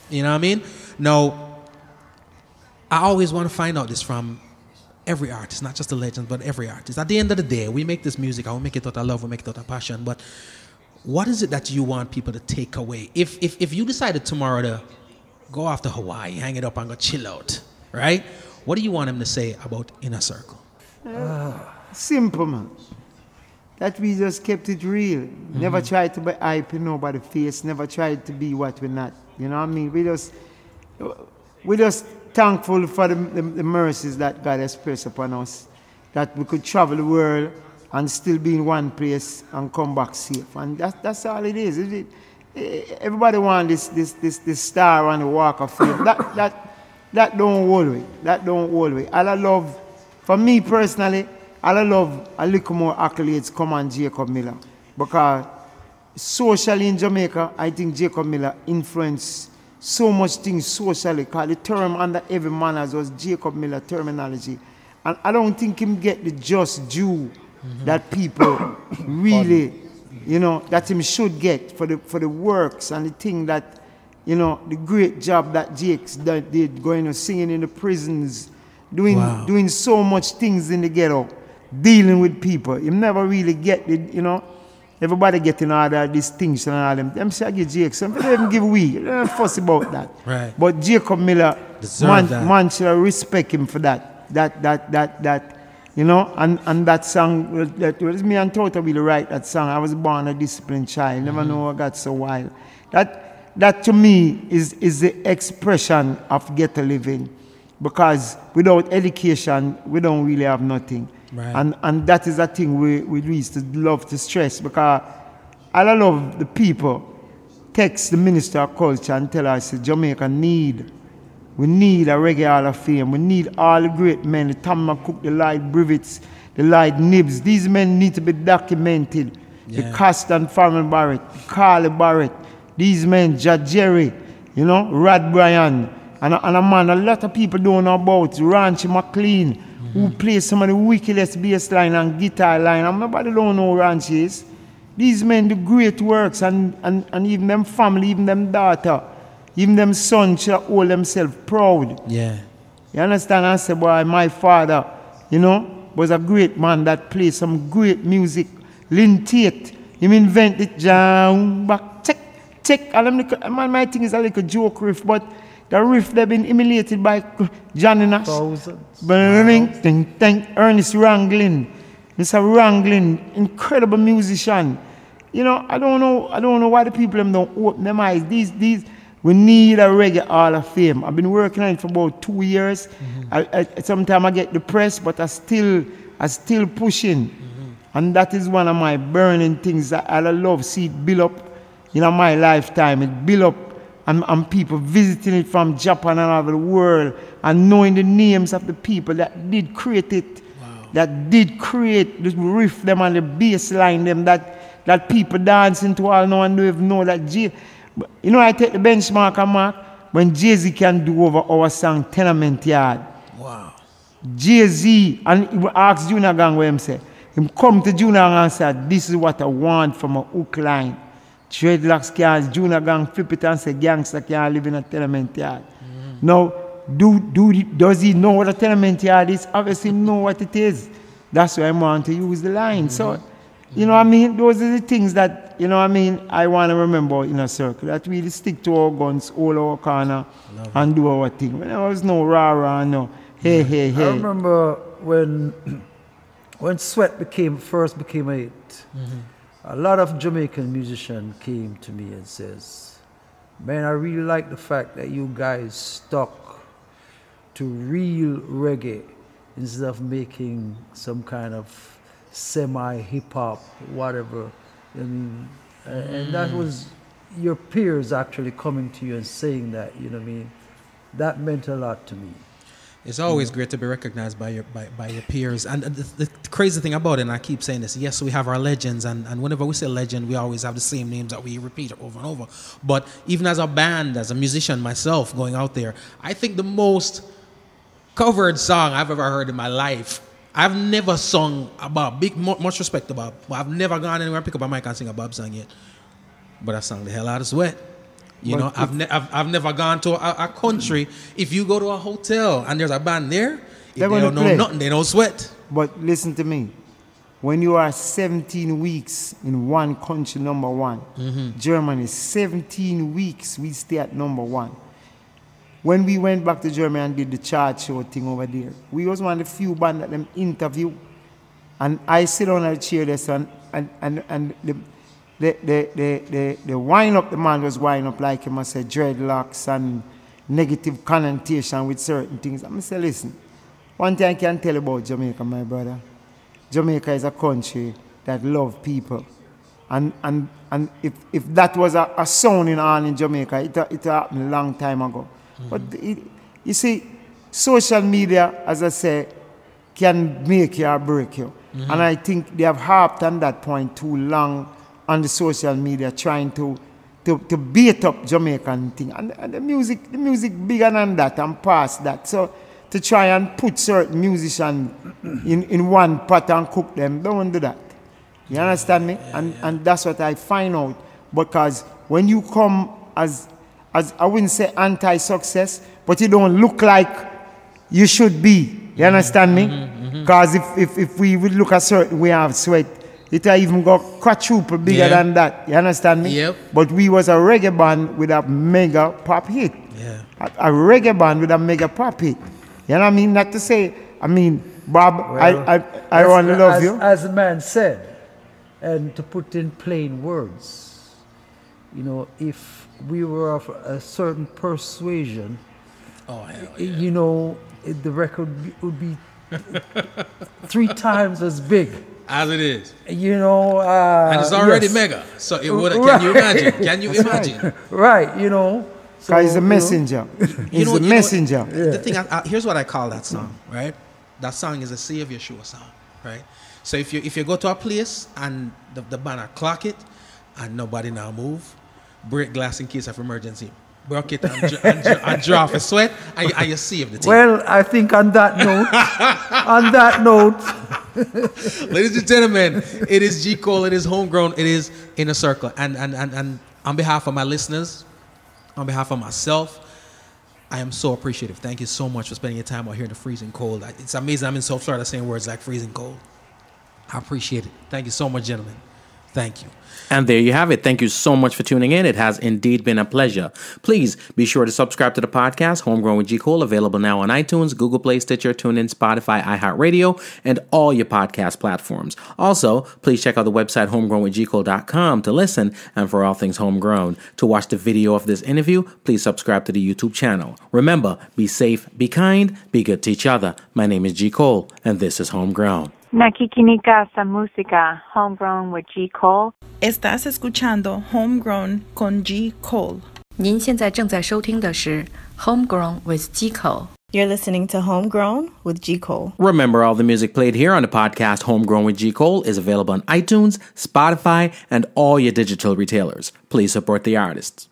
You know what I mean? Now, I always want to find out this from every artist, not just the legends, but every artist. At the end of the day, we make this music, and we make it out of love, we make it out of passion, but what is it that you want people to take away? If you decided tomorrow to go off to Hawaii, hang it up and go chill out, right? What do you want them to say about Inner Circle? Simple, man. That we just kept it real. Never tried to be hype in nobody's face. Never tried to be what we're not. You know what I mean? We just thankful for the mercies that God has placed upon us. That we could travel the world and still be in one place and come back safe. And that's all it is. Everybody wants this star on the walk of fame. That don't hold me. That don't hold me. All I love, for me personally, all I love a little more accolades come on Jacob Miller. Because socially in Jamaica, I think Jacob Miller influenced so much things socially. Because the term under every manners was Jacob Miller terminology. And I don't think him get the just due that people really, you know, that him should get for the works and the thing that, you know, the great job that Jakes did, going and singing in the prisons, doing so much things in the ghetto, dealing with people. You never really get it, you know. Everybody getting all that distinction and all them. Them say I give Jakes, some people even give we. They don't fuss about that. Right. But Jacob Miller, man should respect him for that. That. You know, and that song, that was me and Touter really write that song. I was born a disciplined child. Never know I got so wild. That to me is the expression of ghetto living, because without education we don't really have nothing. Right. And that is a thing we used to love to stress, because I love the people text the Minister of Culture and tell us Jamaica we need a reggae hall of fame. We need all the great men, the Tom McCook, the Lloyd Brivets, the Lloyd Nibs. These men need to be documented. Yeah. The Caston Farmer Barrett, Carly Barrett, these men, Judge Jerry, you know, Rod Bryan, and a man a lot of people don't know about, Ranchy McLean, who plays some of the wickedest bass line and guitar line. And nobody don't know who Ranchy is. These men do great works, and even them family, even them daughter, even them sons should hold themselves proud. Yeah. You understand? I say, boy, my father, you know, was a great man that played some great music. Lynn Tate, him invented jam, back, check. Man, my thing is a little joke riff, but the riff they've been emulated by Johnny Nash. Ernest Ranglin. Mr. Ranglin, incredible musician. You know, I don't know why the people them don't open their eyes. These we need a reggae hall of fame. I've been working on it for about 2 years. Sometimes I get depressed, but I still pushing. And that is one of my burning things that I love. See it build up in my lifetime. It build up and people visiting it from Japan and all over the world and knowing the names of the people that did create it. Wow. That did create the riff them and the bass line them that people dancing to all now and don't even know that you know, I take the benchmark and mark when Jay-Z can do over our song Tenement Yard. Wow. Jay-Z, and he asked Junior Gang what him say. Him come to Junior Gang and say, this is what I want from a hook line. Dreadlocks can't, Junior Gang flip it and say, gangster can't live in a tenement yard. Now, does he know what a tenement yard is? Obviously, he know what it is. That's why I want to use the line. So, you know what I mean? Those are the things that, you know what I mean, I want to remember in a circle. That we really stick to our guns, hold our corner, and do our thing. When there was no rah-rah, no hey. I remember when Sweat first became a hit, a lot of Jamaican musicians came to me and says, man, I really like the fact that you guys stuck to real reggae instead of making some kind of semi-hip-hop, whatever. And that was your peers actually coming to you and saying that, you know what I mean? That meant a lot to me. It's always great to be recognized by your peers. And the crazy thing about it, and I keep saying this, yes, we have our legends, and whenever we say legend, we always have the same names that we repeat over and over. But even as a band, as a musician myself, going out there, I think the most covered song I've ever heard in my life, I've never sung a Bob, much respect to Bob, but I've never gone anywhere and pick up a mic and sing a Bob song yet. But I sang the hell out of Sweat. You know, I've never gone to a country. If you go to a hotel and there's a band there, if they don't know nothing, they don't sweat. But listen to me. When you are 17 weeks in one country, number one, Germany, 17 weeks, we stay at number one. When we went back to Germany and did the chart show thing over there, we was one of the few bands that them interview. And I sit on a chair there, and the wind up, the man was wind up like him, I said, dreadlocks and negative connotation with certain things. I'm say, listen, one thing I can tell you about Jamaica, my brother. Jamaica is a country that loves people. And if that was a sounding on in Jamaica, it happened a long time ago. But you see, social media, as I say, can make you or break you. And I think they have harped on that point too long on the social media, trying to beat up Jamaican thing. And the music bigger than that and past that. So to try and put certain musicians in one pot and cook them, don't do that. You understand me? And that's what I find out. Because when you come as I wouldn't say anti-success, but you don't look like you should be. You understand me? Because if we would look at certain way of sweat, it even got quadruple bigger than that. You understand me? Yep. But we was a reggae band with a mega pop hit. Yeah. A reggae band with a mega pop hit. You know what I mean? Not to say, I mean, Bob, well, I want to love you. As the man said, and to put in plain words, you know, if we were of a certain persuasion, you know, the record would be 3 times as big as it is. You know, and it's already mega. So it would. Can you imagine? Can you imagine? Right. You know. So, he's a messenger. He's a messenger. The thing. Here's what I call that song. Right. That song is a Save Your Show song. Right. So if you go to a place and the banner clock it and nobody now move, break glass in case of emergency. Broke it and draw off a sweat and you save the team. Well, I think on that note, ladies and gentlemen, it is G. Cole, it is Homegrown, it is Inner Circle. And on behalf of my listeners, on behalf of myself, I am so appreciative. Thank you so much for spending your time out here in the freezing cold. It's amazing I'm in South Florida saying words like freezing cold. I appreciate it. Thank you so much, gentlemen. Thank you. And there you have it. Thank you so much for tuning in. It has indeed been a pleasure. Please be sure to subscribe to the podcast, Homegrown with G. Cole, available now on iTunes, Google Play, Stitcher, TuneIn, Spotify, iHeartRadio, and all your podcast platforms. Also, please check out the website, homegrownwithgcole.com, to listen and for all things homegrown. To watch the video of this interview, please subscribe to the YouTube channel. Remember, be safe, be kind, be good to each other. My name is G. Cole, and this is Homegrown. Nakikinika sa música, Homegrown with G. Cole. Estás escuchando Homegrown con G. Cole. 您现在正在收听的是 Homegrown with G. Cole. You're listening to Homegrown with G. Cole. Remember, all the music played here on the podcast Homegrown with G. Cole is available on iTunes, Spotify, and all your digital retailers. Please support the artists.